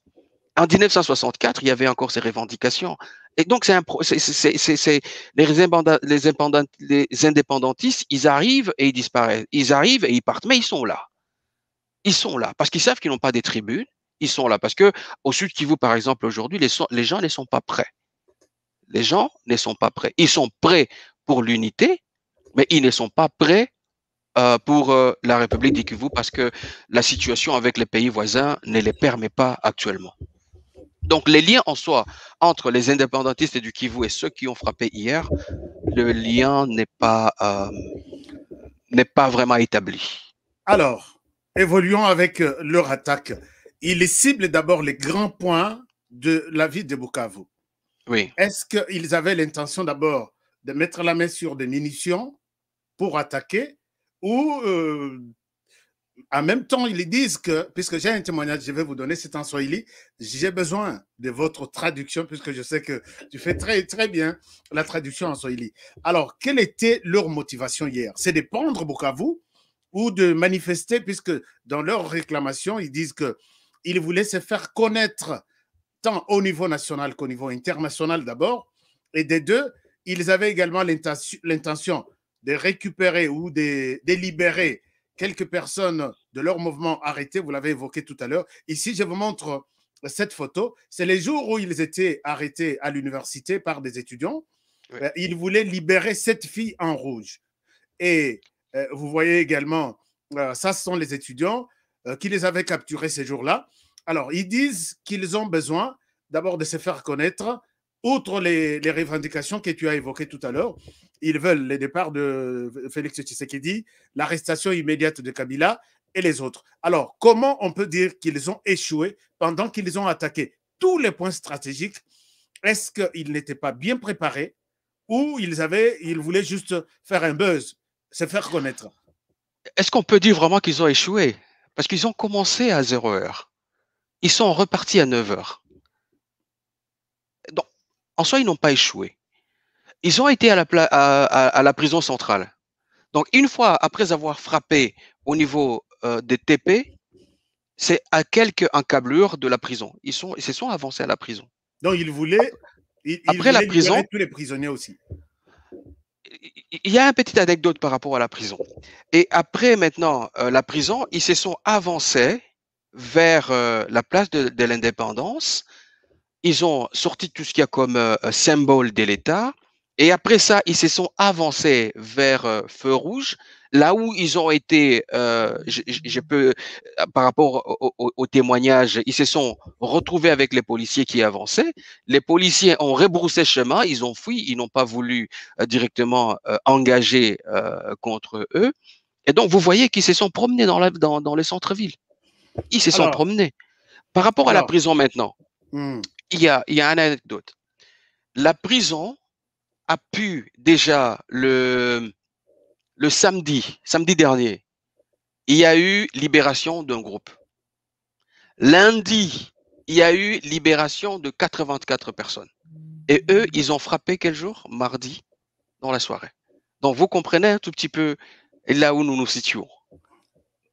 En 1964, il y avait encore ces revendications. Et donc, les indépendantistes, ils arrivent et ils disparaissent. Ils arrivent et ils partent, mais ils sont là. Ils sont là parce qu'ils savent qu'ils n'ont pas des tribunes. Ils sont là parce que au Sud Kivu, par exemple, aujourd'hui, les gens ne sont pas prêts. Les gens ne sont pas prêts. Ils sont prêts pour l'unité, mais ils ne sont pas prêts pour la République du Kivu parce que la situation avec les pays voisins ne les permet pas actuellement. Donc, les liens en soi entre les indépendantistes du Kivu et ceux qui ont frappé hier, le lien n'est pas vraiment établi. Alors, évoluons avec leur attaque. Ils ciblent d'abord les grands points de la ville de Bukavu. Oui. Est-ce qu'ils avaient l'intention d'abord de mettre la main sur des munitions pour attaquer ou en même temps, ils disent que, puisque j'ai un témoignage, je vais vous donner, c'est en Swahili, j'ai besoin de votre traduction, puisque je sais que tu fais très, très bien la traduction en Swahili. Alors, quelle était leur motivation hier? C'est de prendre Bukavu ou de manifester, puisque dans leur réclamation, ils disent qu'ils voulaient se faire connaître tant au niveau national qu'au niveau international d'abord, et des deux, ils avaient également l'intention de récupérer ou de libérer quelques personnes de leur mouvement arrêtés, vous l'avez évoqué tout à l'heure. Ici, je vous montre cette photo. C'est les jours où ils étaient arrêtés à l'université par des étudiants. Oui. Ils voulaient libérer cette fille en rouge. Et vous voyez également, ça, ce sont les étudiants qui les avaient capturés ces jours-là. Alors, ils disent qu'ils ont besoin d'abord de se faire connaître, outre les revendications que tu as évoquées tout à l'heure. Ils veulent le départ de Félix Tshisekedi, l'arrestation immédiate de Kabila et les autres. Alors, comment on peut dire qu'ils ont échoué pendant qu'ils ont attaqué tous les points stratégiques? Est-ce qu'ils n'étaient pas bien préparés ou ils voulaient juste faire un buzz, se faire connaître? Est-ce qu'on peut dire vraiment qu'ils ont échoué? Parce qu'ils ont commencé à 0 heure. Ils sont repartis à 9 heures. Donc, en soi, ils n'ont pas échoué. Ils ont été à la prison centrale. Donc, une fois après avoir frappé au niveau des TP, c'est à quelques encablures de la prison. Ils se sont avancés à la prison. Donc, ils voulaient libérer tous les prisonniers aussi. Il y a une petite anecdote par rapport à la prison. Et après, maintenant, la prison, ils se sont avancés vers la place de l'indépendance. Ils ont sorti tout ce qu'il y a comme symbole de l'État. Et après ça, ils se sont avancés vers Feu Rouge, là où ils ont été, par rapport au témoignage, ils se sont retrouvés avec les policiers qui avançaient. Les policiers ont rebroussé chemin, ils ont fui, ils n'ont pas voulu directement engager contre eux. Et donc, vous voyez qu'ils se sont promenés dans les centres-villes. Ils se sont promenés. Par rapport à la prison maintenant, il y a une anecdote. La prison a pu déjà le samedi dernier, il y a eu libération d'un groupe. Lundi, il y a eu libération de 84 personnes. Et eux, ils ont frappé quel jour? Mardi, dans la soirée. Donc, vous comprenez un tout petit peu là où nous nous situons.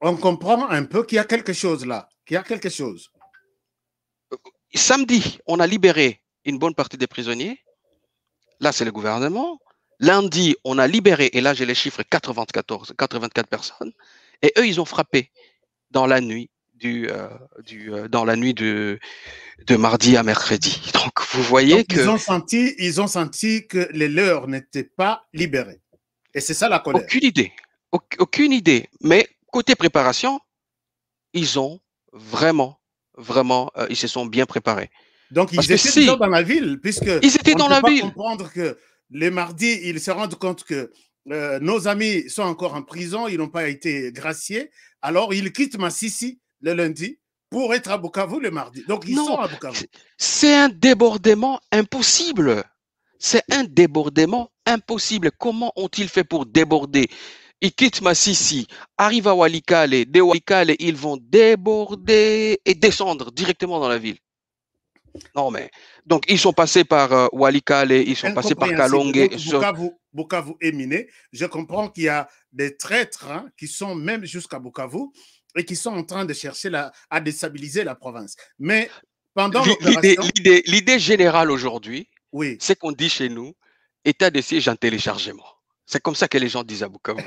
On comprend un peu qu'il y a quelque chose là, qu'il y a quelque chose. Samedi, on a libéré une bonne partie des prisonniers. Là, c'est le gouvernement. Lundi, on a libéré, et là, j'ai les chiffres, 84 personnes. Et eux, ils ont frappé dans la nuit de mardi à mercredi. Donc, vous voyez que... Ils ont senti que les leurs n'étaient pas libérés. Et c'est ça la colère. Aucune idée. Aucune idée. Mais côté préparation, ils ont vraiment, ils se sont bien préparés. Donc, ils étaient déjà dans la ville, puisque ils étaient dans la ville. On ne peut pas comprendre que les mardis, ils se rendent compte que nos amis sont encore en prison, ils n'ont pas été graciés. Alors, ils quittent Massissi le lundi pour être à Bukavu le mardi. Donc, ils sont à Bukavu. C'est un débordement impossible. C'est un débordement impossible. Comment ont-ils fait pour déborder? Ils quittent Massissi, arrivent à Walikale. De Walikale, ils vont déborder et descendre directement dans la ville. Non, mais donc ils sont passés par Walikale, ils sont passés par Kalonge. Bukavu est miné. Je comprends qu'il y a des traîtres qui sont même jusqu'à Bukavu et qui sont en train de chercher à déstabiliser la province. Mais pendant l'idée générale aujourd'hui, Oui. C'est qu'on dit chez nous, état de siège en téléchargement. C'est comme ça que les gens disent à Bukavu.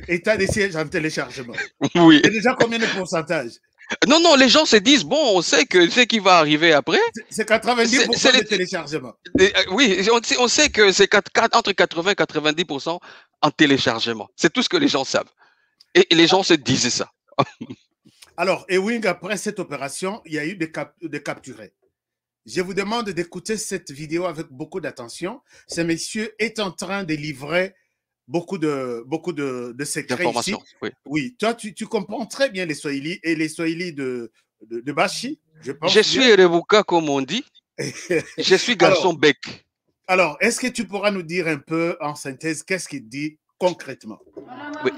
État de siège en téléchargement. Oui. Et déjà combien de pourcentage? Non, non, les gens se disent, bon, on sait que ce qui va arriver après. C'est 90% de téléchargement. Oui, on sait que c'est entre 80 et 90% en téléchargement. C'est tout ce que les gens savent. Et les gens se disent ça. Alors, Ewing, après cette opération, il y a eu des capturés. Je vous demande d'écouter cette vidéo avec beaucoup d'attention. Ce monsieur est en train de livrer beaucoup de secrets ici. Oui. Oui, toi, tu comprends très bien les Swahili et les Swahili de Bashi, je pense. Je suis Rebuka, comme on dit. Je suis garçon bec. Alors, est-ce que tu pourras nous dire un peu en synthèse qu'est-ce qu'il dit concrètement? Oui.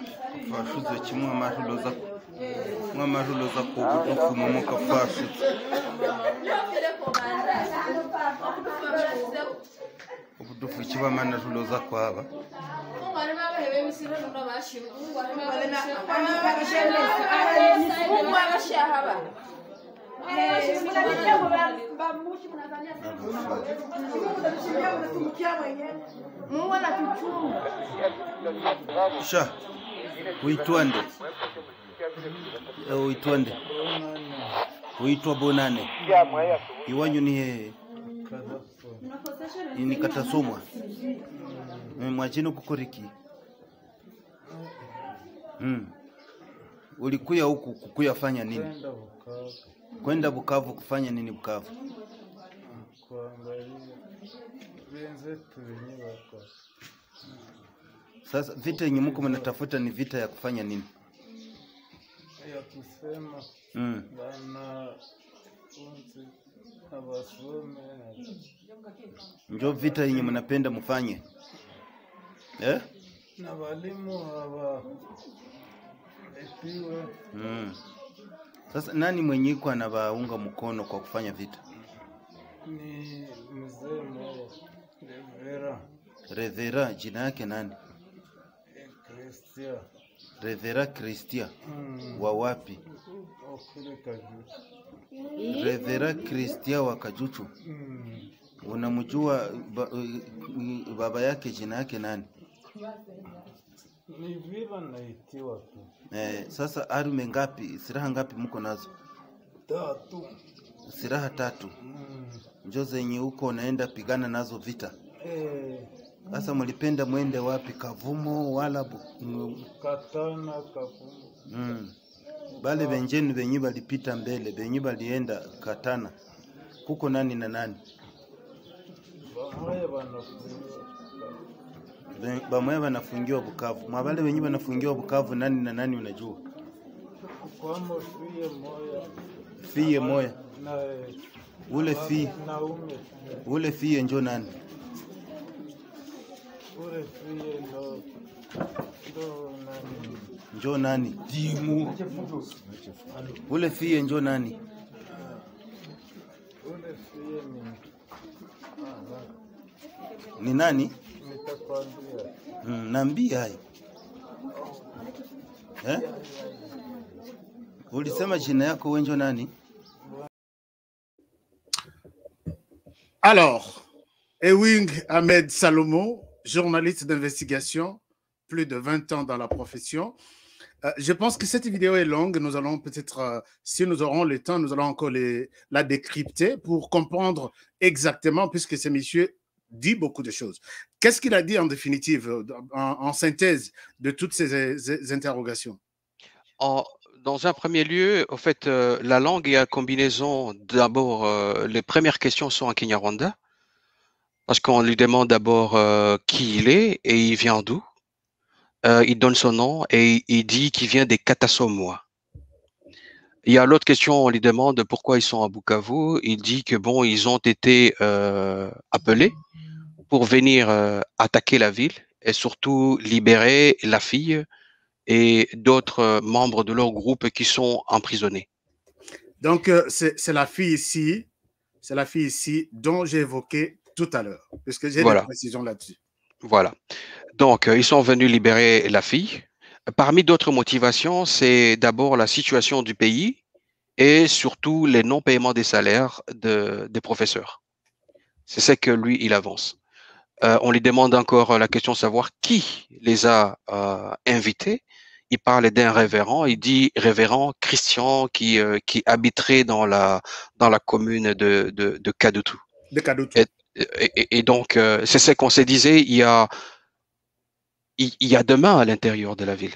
Sha, uitwande. Uitwande. Uitwa Bonane. Iwanyu ni katasomwa. Mwachino kukoriki. Ulikuya huku kukuyafanya nini? Kwenda Bukavu kufanya nini Bukavu? Sasa vita yenye mko mnatafuta ni vita ya kufanya nini? Ya kusema bana abasome. Ndio vita yenye mnapenda mfanye. Na walimu hawa epiwe. Sasa nani mwenye iko anawaunga mkono kwa kufanya vita? Ni mzee mmoja, Revera. Revera, jina yake nani? Christian. Revera Christian. Wa wapi? Revera Christian wa Kajuchu. Unamjua baba yake jina yake nani? Ni vile naitiwa tu. Sasa arme ngapi, silaha ngapi mko nazo? 3. Silaha 3. Njoo zenye huko naenda pigana nazo vita. Sasa mlipenda mwende wapi, Kavumo wala Katana, Kavumo? Bale benjeni benyi balipita mbele, benyi balienda Katana. Kuko nani na nani? Bamoya banafungiwa Bukavu. Mwabale benyi banafungiwa Bukavu nani na nani unajua? Kwamo Fie moya. Fie moya. Ule Fie. Ule Fie njo nani? Ule Fie ndo nani? Njo nani? Dimu. Ule Fie njo nani? Ule Fie ni nani? Nitakwambia. Naambia hai. Ulisema jina yako wenjo nani? Alors, Ewing Ahmed Salomon, journaliste d'investigation, plus de 20 ans dans la profession. Je pense que cette vidéo est longue. Nous allons peut-être, si nous aurons le temps, nous allons encore la décrypter pour comprendre exactement, puisque ce monsieur dit beaucoup de choses. Qu'est-ce qu'il a dit en définitive, en synthèse de toutes ces interrogations? Dans un premier lieu, en fait, la langue et la combinaison, d'abord, les premières questions sont en Kinyarwanda, parce qu'on lui demande d'abord qui il est et il vient d'où. Il donne son nom et il dit qu'il vient des Katasomois. Il y a l'autre question, on lui demande pourquoi ils sont à Bukavu. Il dit que bon, ils ont été appelés pour venir attaquer la ville et surtout libérer la fille et d'autres membres de leur groupe qui sont emprisonnés. Donc, c'est la fille ici dont j'ai évoqué tout à l'heure, puisque j'ai des précisions là-dessus. Voilà. Donc, ils sont venus libérer la fille. Parmi d'autres motivations, c'est d'abord la situation du pays et surtout les non-paiements des salaires des professeurs. C'est ce que lui, il avance. On lui demande encore la question de savoir qui les a invités. Il parle d'un révérend, il dit révérend Christian qui habiterait dans la commune de Kadoutou. De Kadoutou. Et donc, c'est ce qu'on se disait, il y a demain à l'intérieur de la ville.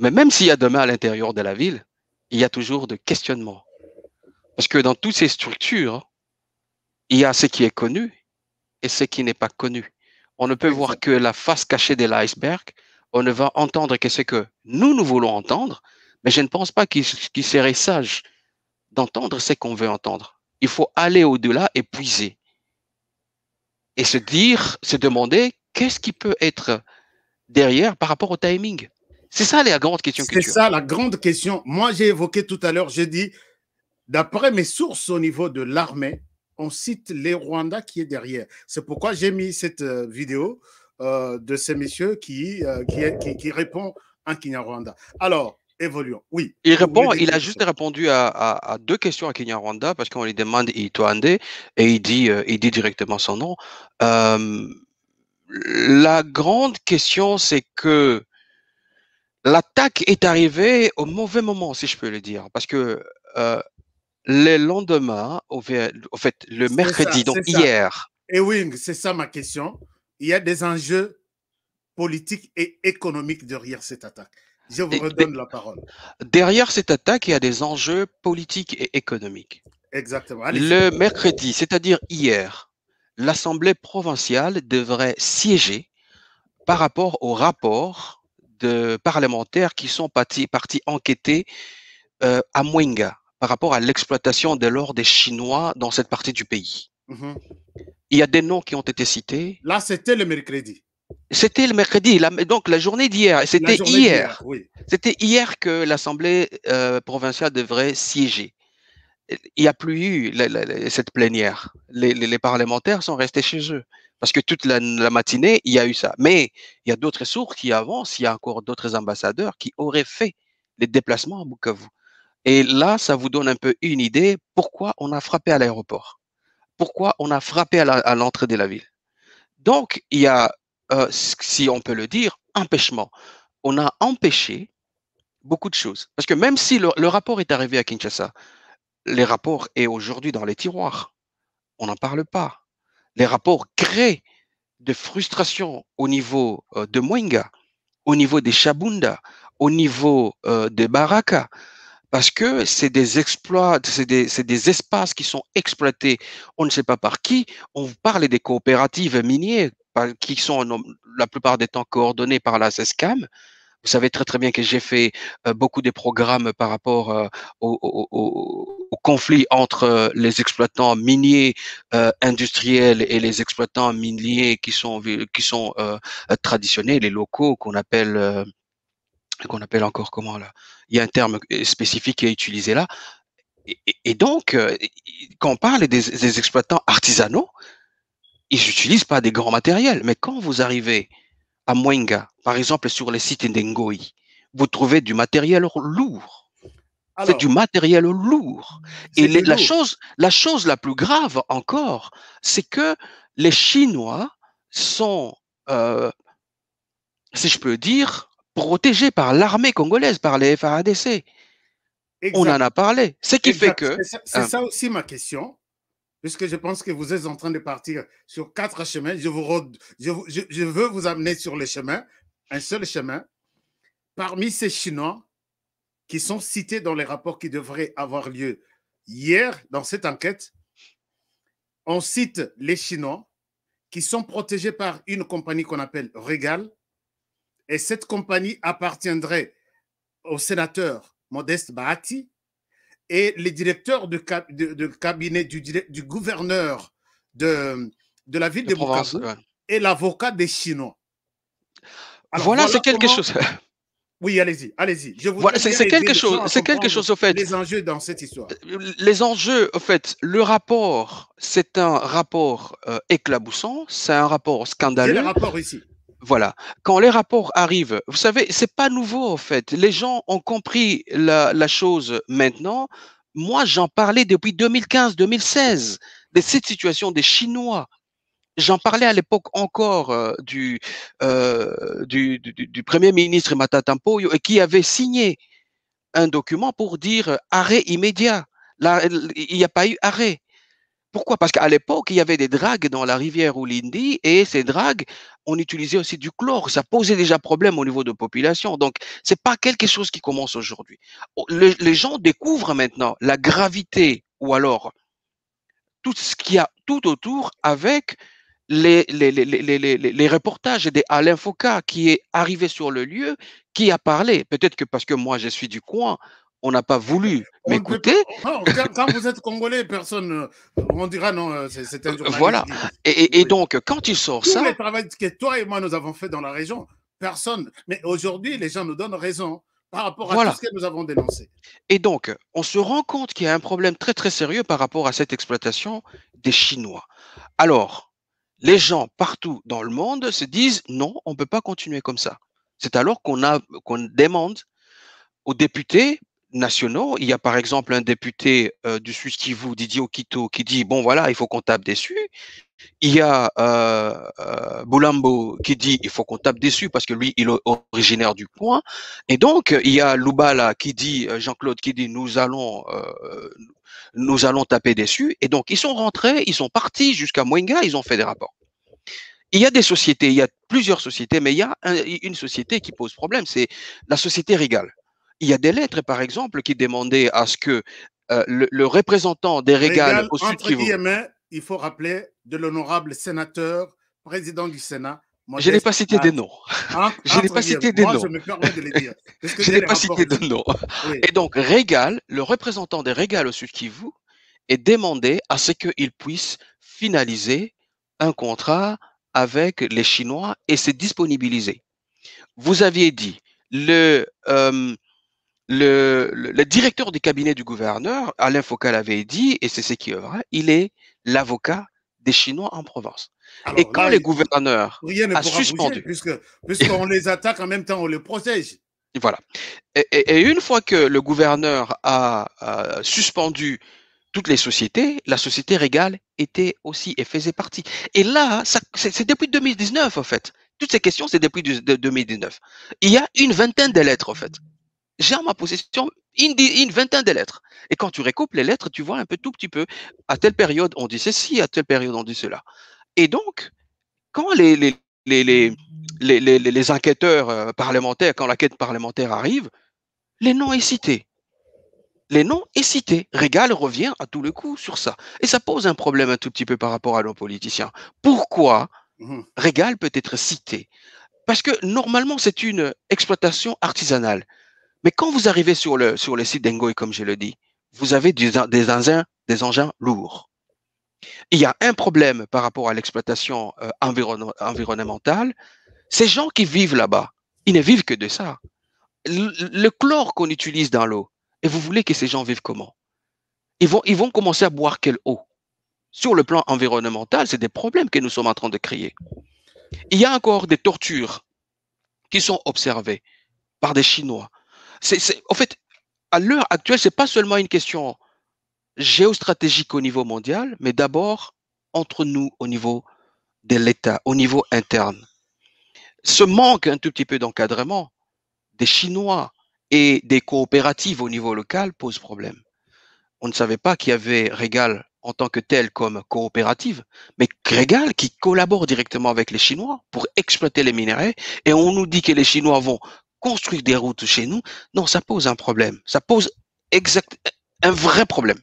Mais même s'il y a demain à l'intérieur de la ville, il y a toujours de questionnements. Parce que dans toutes ces structures, il y a ce qui est connu et ce qui n'est pas connu. On ne peut voir que la face cachée de l'iceberg. On ne va entendre que ce que nous voulons entendre, mais je ne pense pas qu'il serait sage d'entendre ce qu'on veut entendre. Il faut aller au-delà et puiser. Et se demander qu'est-ce qui peut être derrière par rapport au timing. C'est ça la grande question. C'est ça la grande question. Moi, j'ai évoqué tout à l'heure, j'ai dit, d'après mes sources au niveau de l'armée, on cite les Rwandais qui est derrière. C'est pourquoi j'ai mis cette vidéo de ces messieurs qui répond en Kinyarwanda. Alors, évoluons. Oui. Il a juste répondu à 2 questions à Kinyarwanda parce qu'on lui demande Itoande et il dit directement son nom. La grande question, c'est que l'attaque est arrivée au mauvais moment, si je peux le dire, parce que le lendemain, au fait, le mercredi, donc hier. Et oui, c'est ça ma question. Il y a des enjeux politiques et économiques derrière cette attaque. Je vous redonne la parole. Derrière cette attaque, il y a des enjeux politiques et économiques. Exactement. Le mercredi, c'est-à-dire hier, l'Assemblée provinciale devrait siéger par rapport au rapport de parlementaires qui sont partis enquêter à Mwenga par rapport à l'exploitation de l'or des Chinois dans cette partie du pays. Il y a des noms qui ont été cités. Là, c'était le mercredi. C'était le mercrredi, donc la journée d'hier. C'était hier. Oui. C'était hier que l'Assemblée provinciale devrait siéger. Il n'y a plus eu cette plénière. Les parlementaires sont restés chez eux. Parce que toute la matinée, il y a eu ça. Mais il y a d'autres sources qui avancent, il y a encore d'autres ambassadeurs qui auraient fait les déplacements à Bukavu. Et là, ça vous donne un peu une idée pourquoi on a frappé à l'aéroport. Pourquoi on a frappé à l'entrée de la ville. Donc, il y a, si on peut le dire, empêchement. On a empêché beaucoup de choses. Parce que même si le rapport est arrivé à Kinshasa, les rapports est aujourd'hui dans les tiroirs. On n'en parle pas. Les rapports créent de frustration au niveau de Mwenga, au niveau des Chabunda, au niveau de Baraka, parce que c'est des exploits, c'est des espaces qui sont exploités, on ne sait pas par qui. On parle des coopératives minières qui sont la plupart des temps coordonnées par la SESCAM. Vous savez très très bien que j'ai fait beaucoup de programmes par rapport au conflit entre les exploitants miniers industriels et les exploitants miniers qui sont traditionnels, les locaux qu'on appelle encore comment là. Il y a un terme spécifique qui est utilisé là. Et donc, quand on parle des exploitants artisanaux, ils n'utilisent pas des grands matériels. Mais quand vous arrivez à Mwenga, par exemple sur les sites d'Engoi, vous trouvez du matériel lourd. C'est du matériel lourd. Et la chose la plus grave encore, c'est que les Chinois sont, si je peux dire, protégés par l'armée congolaise, par les FARDC. Exact. On en a parlé. Ce qui fait que... C'est ça aussi ma question. Puisque je pense que vous êtes en train de partir sur 4 chemins, je veux vous amener sur le chemin, un seul chemin. Parmi ces Chinois qui sont cités dans les rapports qui devraient avoir lieu hier, dans cette enquête, on cite les Chinois qui sont protégés par une compagnie qu'on appelle Regal, et cette compagnie appartiendrait au sénateur Modeste Bahati, et les directeurs de cabinet du gouverneur de la ville de Bukavu et l'avocat des Chinois. Alors, voilà c'est quelque chose. Oui, allez-y. Voilà, c'est quelque chose au fait. Les enjeux dans cette histoire. Les enjeux, au fait, le rapport, c'est un rapport éclaboussant, c'est un rapport scandaleux. J'ai le rapport ici. Voilà. Quand les rapports arrivent, vous savez, c'est pas nouveau en fait. Les gens ont compris la chose maintenant. Moi, j'en parlais depuis 2015-2016. de cette situation des Chinois. J'en parlais à l'époque encore du Premier ministre Matata Mpoyo qui avait signé un document pour dire arrêt immédiat. Là, il n'y a pas eu arrêt. Pourquoi? Parce qu'à l'époque, il y avait des dragues dans la rivière Oulindi et ces dragues, on utilisait aussi du chlore. Ça posait déjà problème au niveau de la population. Donc, c'est pas quelque chose qui commence aujourd'hui. Les gens découvrent maintenant la gravité ou alors tout ce qu'il y a tout autour avec les reportages d'Alain Foucault qui est arrivé sur le lieu, qui a parlé. Peut-être que parce que moi, je suis du coin, on n'a pas voulu m'écouter. Quand vous êtes Congolais, personne, on dira non, c'est un journaliste. Voilà. Et donc, quand il sort ça... Tout le travail que toi et moi, nous avons fait dans la région, personne... Mais aujourd'hui, les gens nous donnent raison par rapport à tout ce que nous avons dénoncé. Et donc, on se rend compte qu'il y a un problème très, très sérieux par rapport à cette exploitation des Chinois. Alors, les gens partout dans le monde se disent non, on ne peut pas continuer comme ça. C'est alors qu'on demande aux députés nationaux. Il y a par exemple un député du Sud-Kivu, Didier Okito, qui dit bon voilà, il faut qu'on tape dessus. Il y a Boulambo qui dit il faut qu'on tape dessus parce que lui il est originaire du coin. Et donc il y a Loubala qui dit Jean-Claude qui dit nous allons taper dessus. Et donc ils sont rentrés, ils sont partis jusqu'à Mwenga, ils ont fait des rapports. Il y a des sociétés, il y a plusieurs sociétés, mais il y a une société qui pose problème, c'est la société Régal. Il y a des lettres, par exemple, qui demandaient à ce que le représentant des Régal au Sud Kivu... Il faut rappeler de l'honorable sénateur, président du Sénat. Je n'ai pas cité des noms. Je n'ai pas cité des noms. Je me permets de les dire. Je n'ai pas cité de noms. Oui. Et donc, Régal, le représentant des Régal au Sud Kivu, est demandé à ce qu'il puisse finaliser un contrat avec les Chinois et se disponibiliser. Vous aviez dit, le directeur du cabinet du gouverneur, Alain Foucault, avait dit, et c'est ce qui est vrai, il est l'avocat des Chinois en province. Alors, et quand le gouverneur a suspendu... Puisqu'on les attaque, en même temps, on les protège. Voilà. Et une fois que le gouverneur a suspendu toutes les sociétés, la société Régal était aussi et faisait partie. Et là, c'est depuis 2019, en fait. Toutes ces questions, c'est depuis 2019. Il y a une vingtaine de lettres, en fait. J'ai en ma possession une vingtaine de lettres. Et quand tu recoupes les lettres, tu vois un peu tout petit peu. À telle période, on dit ceci, à telle période, on dit cela. Et donc, quand les enquêteurs parlementaires, quand l'enquête parlementaire arrive, les noms est cité. Les noms est cité. Régal revient à tout le coup sur ça. Et ça pose un problème un tout petit peu par rapport à nos politiciens. Pourquoi Régal peut être cité? Parce que normalement, c'est une exploitation artisanale. Mais quand vous arrivez sur le site d'Engoy, comme je le dis, vous avez des engins lourds. Il y a un problème par rapport à l'exploitation environnementale. Ces gens qui vivent là-bas, ils ne vivent que de ça. Le chlore qu'on utilise dans l'eau, et vous voulez que ces gens vivent comment? Ils vont commencer à boire quelle eau? Sur le plan environnemental, c'est des problèmes que nous sommes en train de créer. Il y a encore des tortures qui sont observées par des Chinois. En fait, à l'heure actuelle, ce n'est pas seulement une question géostratégique au niveau mondial, mais d'abord entre nous au niveau de l'État, au niveau interne. Ce manque un tout petit peu d'encadrement des Chinois et des coopératives au niveau local pose problème. On ne savait pas qu'il y avait Régal en tant que tel comme coopérative, mais Régal qui collabore directement avec les Chinois pour exploiter les minerais, et on nous dit que les Chinois vont construire des routes chez nous. Non, ça pose un problème. Ça pose un vrai problème.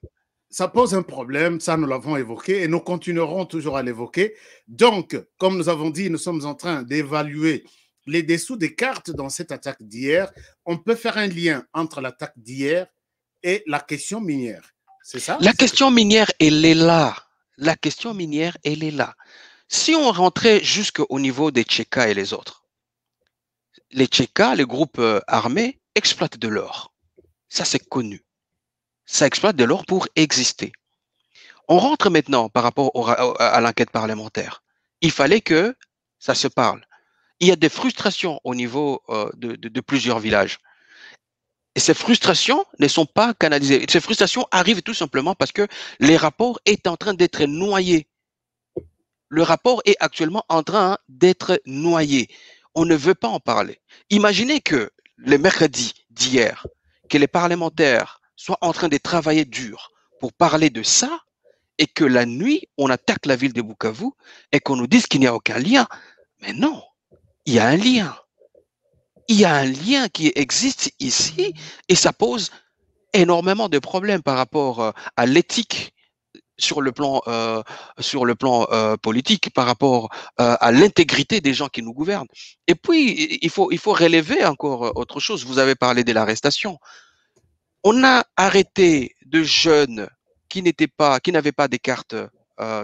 Ça pose un problème, ça nous l'avons évoqué et nous continuerons toujours à l'évoquer. Donc, comme nous avons dit, nous sommes en train d'évaluer les dessous des cartes dans cette attaque d'hier. On peut faire un lien entre l'attaque d'hier et la question minière. C'est ça? La question minière, elle est là. La question minière, elle est là. Si on rentrait jusqu'au niveau des Tchékas et les autres, les Tchékas, les groupes armés, exploitent de l'or. Ça, c'est connu. Ça exploite de l'or pour exister. On rentre maintenant par rapport à l'enquête parlementaire. Il fallait que ça se parle. Il y a des frustrations au niveau de plusieurs villages. Et ces frustrations ne sont pas canalisées. Ces frustrations arrivent tout simplement parce que les rapports est en train d'être noyés. Le rapport est actuellement en train d'être noyé. On ne veut pas en parler. Imaginez que le mercredi d'hier, que les parlementaires soient en train de travailler dur pour parler de ça et que la nuit, on attaque la ville de Bukavu et qu'on nous dise qu'il n'y a aucun lien. Mais non, il y a un lien. Il y a un lien qui existe ici et ça pose énormément de problèmes par rapport à l'éthique sur le plan politique, par rapport à l'intégrité des gens qui nous gouvernent. Et puis, il faut relever encore autre chose. Vous avez parlé de l'arrestation. On a arrêté de jeunes qui n'avaient pas des cartes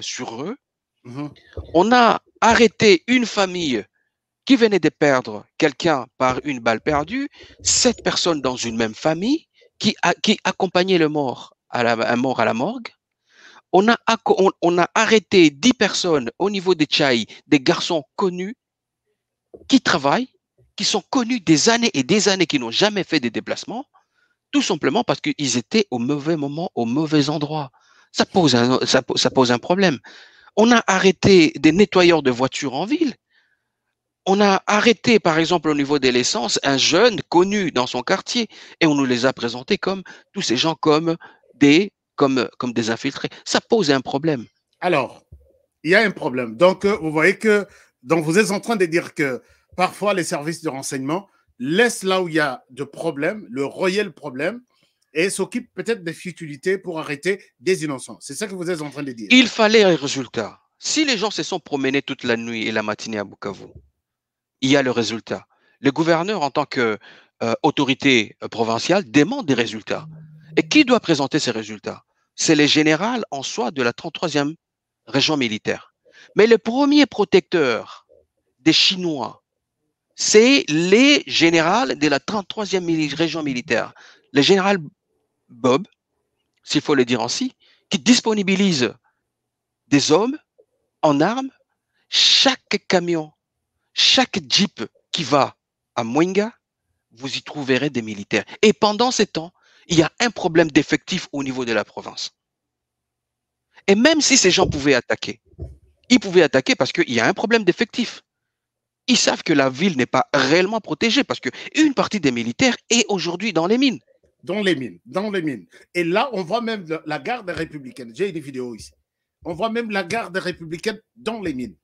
sur eux. On a arrêté une famille qui venait de perdre quelqu'un par une balle perdue, 7 personnes dans une même famille qui accompagnaient le mort à la morgue. On a arrêté 10 personnes au niveau des Tchaï, des garçons connus qui travaillent, qui sont connus des années et des années, qui n'ont jamais fait des déplacements, tout simplement parce qu'ils étaient au mauvais moment, au mauvais endroit. Ça pose un problème. On a arrêté des nettoyeurs de voitures en ville. On a arrêté, par exemple, au niveau de l'essence, un jeune connu dans son quartier et on nous les a présentés comme tous ces gens comme des infiltrés. Ça pose un problème. Alors, il y a un problème. Donc, vous voyez que vous êtes en train de dire que parfois les services de renseignement laissent là où il y a de problèmes, le réel problème, et s'occupent peut-être des futilités pour arrêter des innocents. C'est ça que vous êtes en train de dire. Il fallait un résultat. Si les gens se sont promenés toute la nuit et la matinée à Bukavu, il y a le résultat. Le gouverneur, en tant qu'autorité provinciale, demande des résultats. Et qui doit présenter ces résultats? C'est les généraux en soi de la 33e région militaire. Mais le premier protecteur des Chinois, c'est les généraux de la 33e région militaire. Le général Bob, s'il faut le dire ainsi, qui disponibilise des hommes en armes. Chaque camion, chaque jeep qui va à Mwenga, vous y trouverez des militaires. Et pendant ces temps, il y a un problème d'effectif au niveau de la province. Et même si ces gens pouvaient attaquer, ils pouvaient attaquer parce qu'il y a un problème d'effectif. Ils savent que la ville n'est pas réellement protégée parce qu'une partie des militaires est aujourd'hui dans les mines. Dans les mines. Et là, on voit même la garde républicaine. J'ai des vidéos ici. On voit même la garde républicaine dans les mines.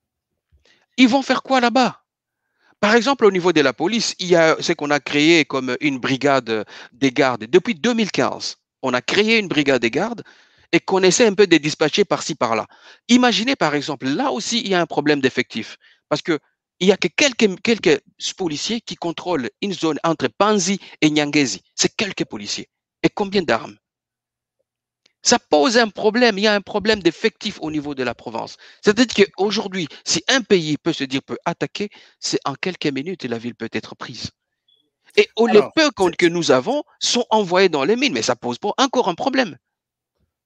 Ils vont faire quoi là-bas? Par exemple, au niveau de la police, il y a ce qu'on a créé comme une brigade des gardes. Depuis 2015, on a créé une brigade des gardes et qu'on essaie un peu de dispatcher par-ci, par-là. Imaginez, par exemple, là aussi, il y a un problème d'effectif. Parce qu'il n'y a que quelques policiers qui contrôlent une zone entre Panzi et Nyangezi. C'est quelques policiers. Et combien d'armes? Ça pose un problème. Il y a un problème d'effectif au niveau de la province. C'est-à-dire qu'aujourd'hui, si un pays peut attaquer, c'est en quelques minutes et la ville peut être prise. Et les peu que nous avons sont envoyés dans les mines, mais ça pose encore un problème.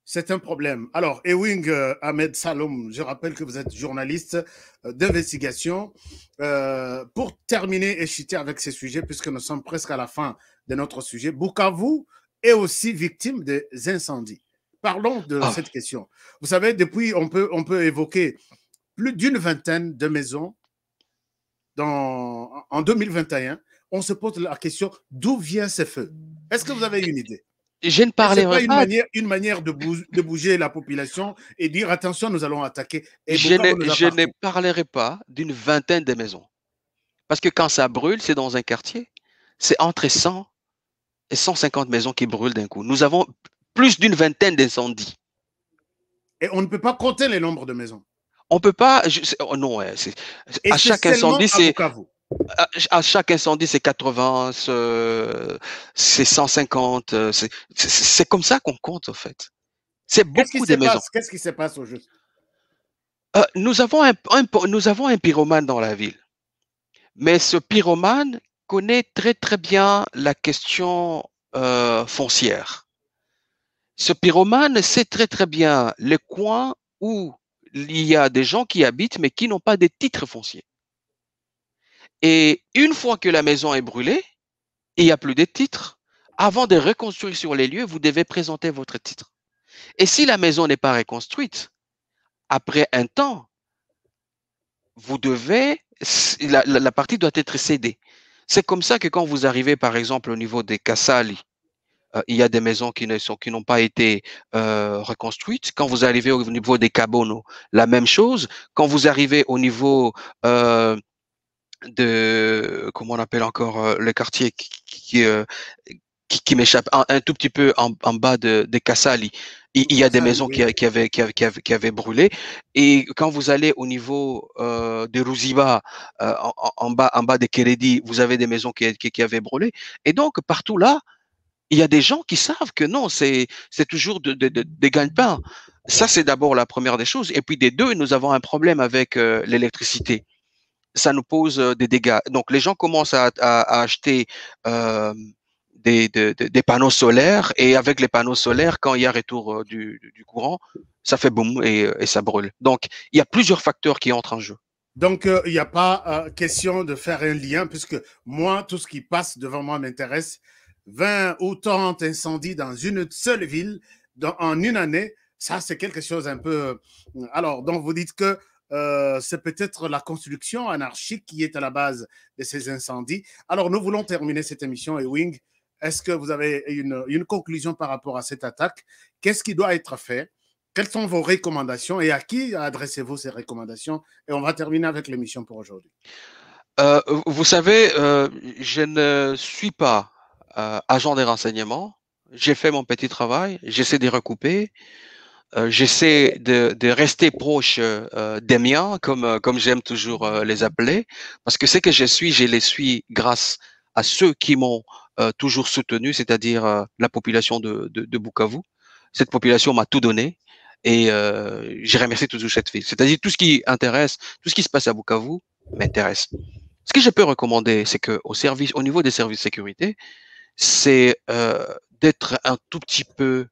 C'est un problème. Alors, Ewing Ahmed Salom, je rappelle que vous êtes journaliste d'investigation. Pour terminer et chuter avec ces sujets, puisque nous sommes presque à la fin de notre sujet, Bukavu est aussi victime des incendies. Parlons de cette question. Vous savez, depuis, on peut évoquer plus d'une vingtaine de maisons en 2021. On se pose la question, d'où vient ce feu? Est-ce que vous avez une idée? Je ne parlerai pas. Une manière de bouger la population et dire attention, nous allons attaquer. Et je ne parlerai pas d'une vingtaine de maisons. Parce que quand ça brûle, c'est dans un quartier. C'est entre 100 et 150 maisons qui brûlent d'un coup. Nous avons plus d'une vingtaine d'incendies. Et on ne peut pas compter les nombres de maisons. On ne peut pas. Non, à chaque incendie, c'est. À chaque incendie, c'est 80, c'est 150. C'est comme ça qu'on compte, en fait. C'est beaucoup de maisons. Qu'est-ce qui se passe au juste? Nous avons un pyromane dans la ville. Mais ce pyromane connaît très, très bien la question foncière. Ce pyromane sait très, très bien les coins où il y a des gens qui habitent, mais qui n'ont pas de titres fonciers. Et une fois que la maison est brûlée, il n'y a plus de titres. Avant de reconstruire sur les lieux, vous devez présenter votre titre. Et si la maison n'est pas reconstruite, après un temps, vous devez, la partie doit être cédée. C'est comme ça que quand vous arrivez, par exemple, au niveau des Kassali, il y a des maisons qui n'ont pas été reconstruites. Quand vous arrivez au niveau des Kabono, la même chose. Quand vous arrivez au niveau de, comment on appelle encore le quartier qui m'échappe, un tout petit peu en bas de Kassali, il y a des maisons qui avaient brûlé. Et quand vous allez au niveau de Rouziba, en bas de Keredi, vous avez des maisons qui avaient brûlé. Et donc, partout là, il y a des gens qui savent que non, c'est toujours des gagne-pain. Ça, c'est d'abord la première des choses. Et puis, des deux, nous avons un problème avec l'électricité. Ça nous pose des dégâts. Donc, les gens commencent à acheter des panneaux solaires, et avec les panneaux solaires, quand il y a retour du courant, ça fait boum et ça brûle. Donc, il y a plusieurs facteurs qui entrent en jeu. Donc, il n'y a pas question de faire un lien, puisque moi, tout ce qui passe devant moi m'intéresse. 20 ou 30 incendies dans une seule ville en une année, ça, c'est quelque chose un peu... Alors, donc, vous dites que c'est peut-être la construction anarchique qui est à la base de ces incendies. Alors, nous voulons terminer cette émission, Ewing. Est-ce que vous avez une conclusion par rapport à cette attaque? Qu'est-ce qui doit être fait? Quelles sont vos recommandations et à qui adressez-vous ces recommandations? Et on va terminer avec l'émission pour aujourd'hui. Vous savez, je ne suis pas agent des renseignements. J'ai fait mon petit travail, j'essaie de recouper. J'essaie de rester proche des miens, comme j'aime toujours les appeler, parce que ce que je les suis grâce à ceux qui m'ont toujours soutenu, c'est-à-dire la population de Bukavu. Cette population m'a tout donné, et je remercie toujours cette ville. C'est-à-dire tout ce qui intéresse, tout ce qui se passe à Bukavu m'intéresse. Ce que je peux recommander, c'est que au niveau des services de sécurité, c'est d'être un tout petit peu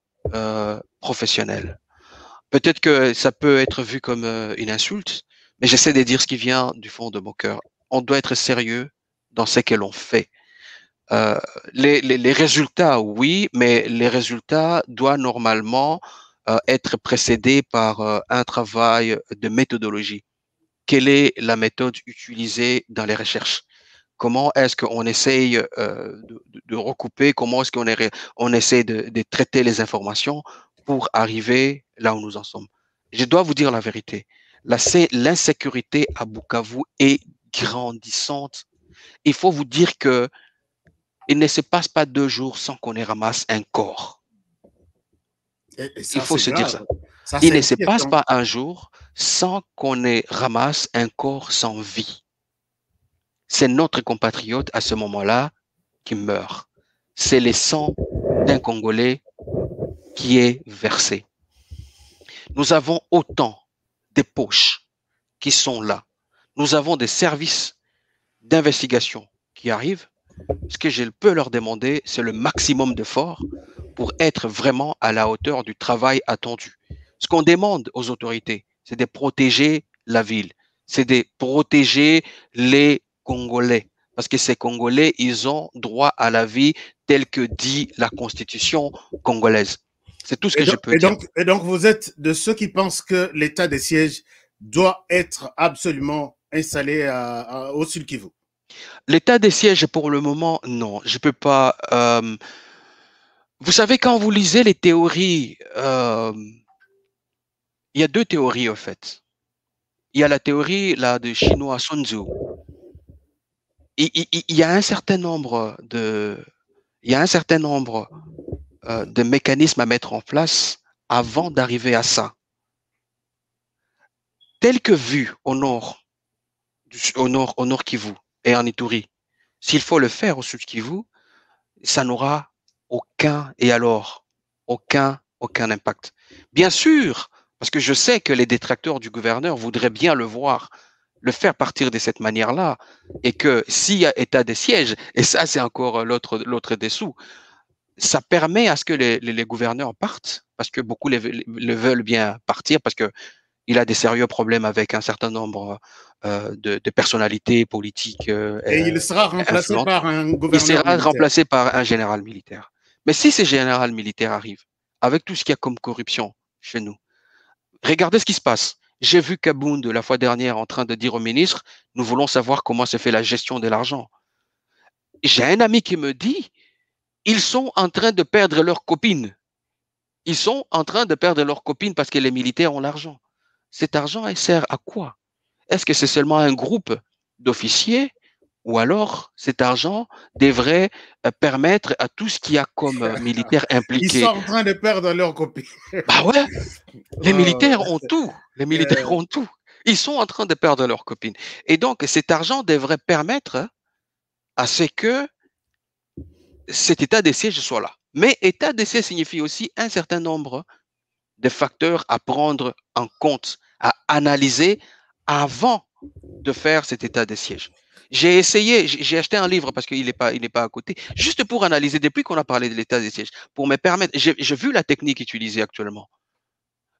professionnel. Peut-être que ça peut être vu comme une insulte, mais j'essaie de dire ce qui vient du fond de mon cœur. On doit être sérieux dans ce que l'on fait. Les résultats, oui, mais les résultats doivent normalement être précédés par un travail de méthodologie. Quelle est la méthode utilisée dans les recherches? Comment est-ce qu'on essaye de recouper? Comment est-ce qu'on essaie de traiter les informations pour arriver là où nous en sommes? Je dois vous dire la vérité. L'insécurité à Bukavu est grandissante. Il faut vous dire que il ne se passe pas 2 jours sans qu'on ramasse un corps. Il faut se dire ça. Il ne se passe pas un jour sans qu'on ramasse un corps sans vie. C'est notre compatriote à ce moment-là qui meurt. C'est le sang d'un Congolais qui est versé. Nous avons autant de poches qui sont là. Nous avons des services d'investigation qui arrivent. Ce que je peux leur demander, c'est le maximum d'efforts pour être vraiment à la hauteur du travail attendu. Ce qu'on demande aux autorités, c'est de protéger la ville, c'est de protéger les Congolais. Parce que ces Congolais, ils ont droit à la vie telle que dit la Constitution congolaise. C'est tout ce que je peux dire. Et donc, vous êtes de ceux qui pensent que l'état de siège doit être absolument installé au Sud Kivu? L'état de siège, pour le moment, non. Je peux pas... Vous savez, quand vous lisez les théories, il y a 2 théories, en fait. Il y a la théorie là, de chinois Sun Tzu. Il y a un certain nombre de mécanismes à mettre en place avant d'arriver à ça. Tel que vu au nord Kivu et en Ituri, s'il faut le faire au Sud Kivu, ça n'aura aucun impact. Bien sûr, parce que je sais que les détracteurs du gouverneur voudraient bien le faire partir de cette manière-là, et que s'il y a état de siège, et ça c'est encore l'autre dessous, ça permet à ce que les gouverneurs partent, parce que beaucoup le veulent bien partir, parce que il a des sérieux problèmes avec un certain nombre de personnalités politiques. Et il sera remplacé par un gouverneur militaire. Il sera remplacé par un général militaire. Mais si ces généraux militaires arrivent, avec tout ce qu'il y a comme corruption chez nous, regardez ce qui se passe. J'ai vu Kabound la fois dernière en train de dire au ministre, nous voulons savoir comment se fait la gestion de l'argent. J'ai un ami qui me dit, ils sont en train de perdre leurs copines. Ils sont en train de perdre leurs copines parce que les militaires ont l'argent. Cet argent, il sert à quoi? Est-ce que c'est seulement un groupe d'officiers ou alors cet argent devrait permettre à tout ce qu'il y a comme militaires impliqués? Ils sont en train de perdre leurs copines. Bah ouais, les militaires ont tout. Les militaires ont tout. Ils sont en train de perdre leurs copines. Et donc, cet argent devrait permettre à ce que cet état de siège soit là. Mais état de siège signifie aussi un certain nombre de facteurs à prendre en compte, à analyser avant de faire cet état de siège. J'ai essayé, j'ai acheté un livre parce qu'il n'est pas à côté, juste pour analyser, depuis qu'on a parlé de l'état de siège, pour me permettre, j'ai vu la technique utilisée actuellement.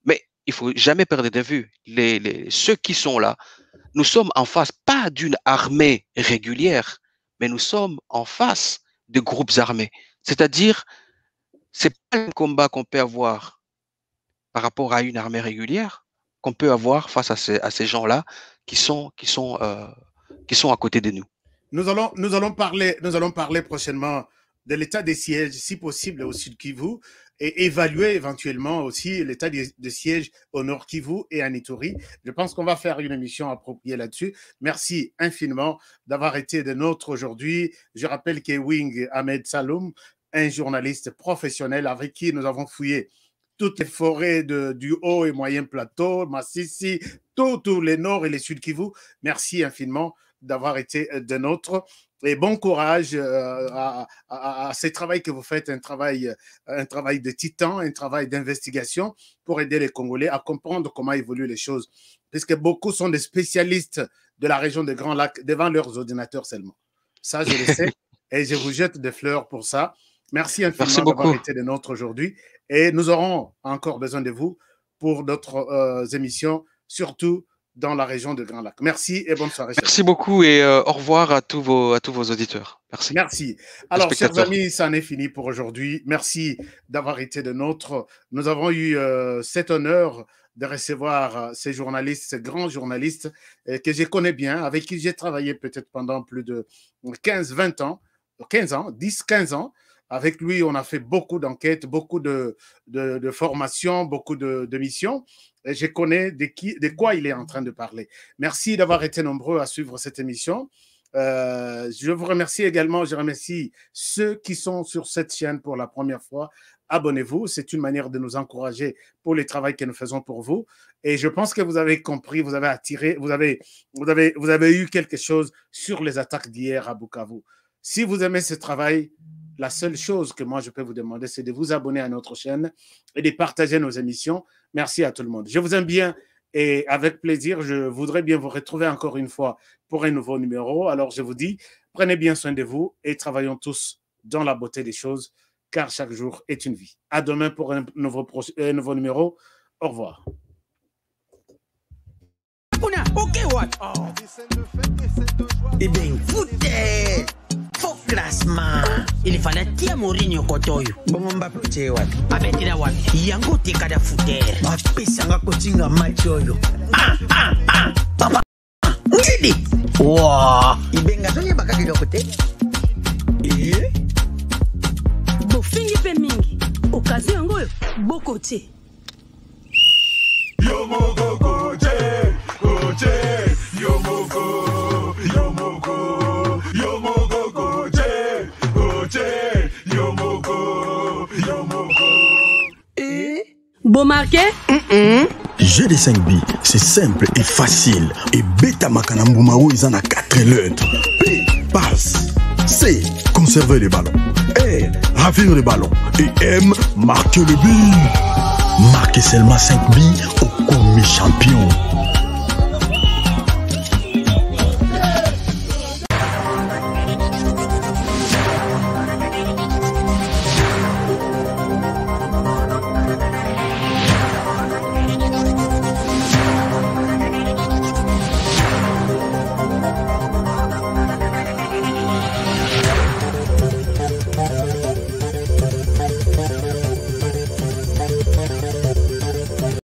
Mais il faut jamais perdre de vue ceux qui sont là. Nous sommes en face, pas d'une armée régulière, mais nous sommes en face de groupes armés. C'est-à-dire, c'est pas un combat qu'on peut avoir par rapport à une armée régulière qu'on peut avoir face à ces gens-là qui sont à côté de nous. Nous allons parler prochainement de l'état des sièges, si possible au Sud Kivu, et évaluer éventuellement aussi l'état de siège au Nord Kivu et à Ituri. Je pense qu'on va faire une émission appropriée là-dessus. Merci infiniment d'avoir été de nôtres aujourd'hui. Je rappelle qu'Ewing Ahmed Saloum, un journaliste professionnel avec qui nous avons fouillé toutes les forêts du haut et moyen plateau, Massissi, tous les Nord et les Sud Kivu. Merci infiniment d'avoir été de nôtres. Et bon courage à ce travail que vous faites, un travail de titan, un travail d'investigation pour aider les Congolais à comprendre comment évoluent les choses. Puisque beaucoup sont des spécialistes de la région des Grands Lacs devant leurs ordinateurs seulement. Ça, je le sais. Et je vous jette des fleurs pour ça. Merci infiniment d'avoir été de nôtres aujourd'hui. Et nous aurons encore besoin de vous pour d'autres émissions, surtout dans la région de Grand Lac. Merci et bonne soirée. Merci beaucoup et au revoir à tous vos auditeurs. Merci. Merci. Alors, chers amis, ça en est fini pour aujourd'hui. Merci d'avoir été de nôtres. Nous avons eu cet honneur de recevoir ces journalistes, ces grands journalistes que je connais bien, avec qui j'ai travaillé peut-être pendant plus de 15 ans. Avec lui, on a fait beaucoup d'enquêtes, beaucoup de formations, beaucoup de missions. Et je connais de quoi il est en train de parler. Merci d'avoir été nombreux à suivre cette émission. Je vous remercie également. Je remercie ceux qui sont sur cette chaîne pour la première fois. Abonnez-vous. C'est une manière de nous encourager pour le travail que nous faisons pour vous. Et je pense que vous avez compris, vous avez attiré, vous avez eu quelque chose sur les attaques d'hier à Bukavu. Si vous aimez ce travail, la seule chose que moi je peux vous demander, c'est de vous abonner à notre chaîne et de partager nos émissions. Merci à tout le monde. Je vous aime bien et avec plaisir, je voudrais bien vous retrouver encore une fois pour un nouveau numéro. Alors je vous dis, prenez bien soin de vous et travaillons tous dans la beauté des choses, car chaque jour est une vie. À demain pour un nouveau numéro. Au revoir. Eh bien, foutez! Faux classement. Il fallait tirer Mourinho Kotoyo. Bon, Mbappé, tu es what? Abetira what? Yango te kada fouter. Apesanga kotinga match oyo. Papa. Ngidi. Wow. Ibenga sonye bakaki lokote. Bofingi pe mingi. Okazi yango bokote. Yomoko koche, yomoko, yomoko koche, yomoko. Bon marqué? GD5B, c'est simple et facile. Et Beta Makanambumao, ils en a 4 lettres. P, passe. C, conserver les ballons. R, ravir les ballons. Et M, marquer le but. Marquez seulement 5 billes au commis champion.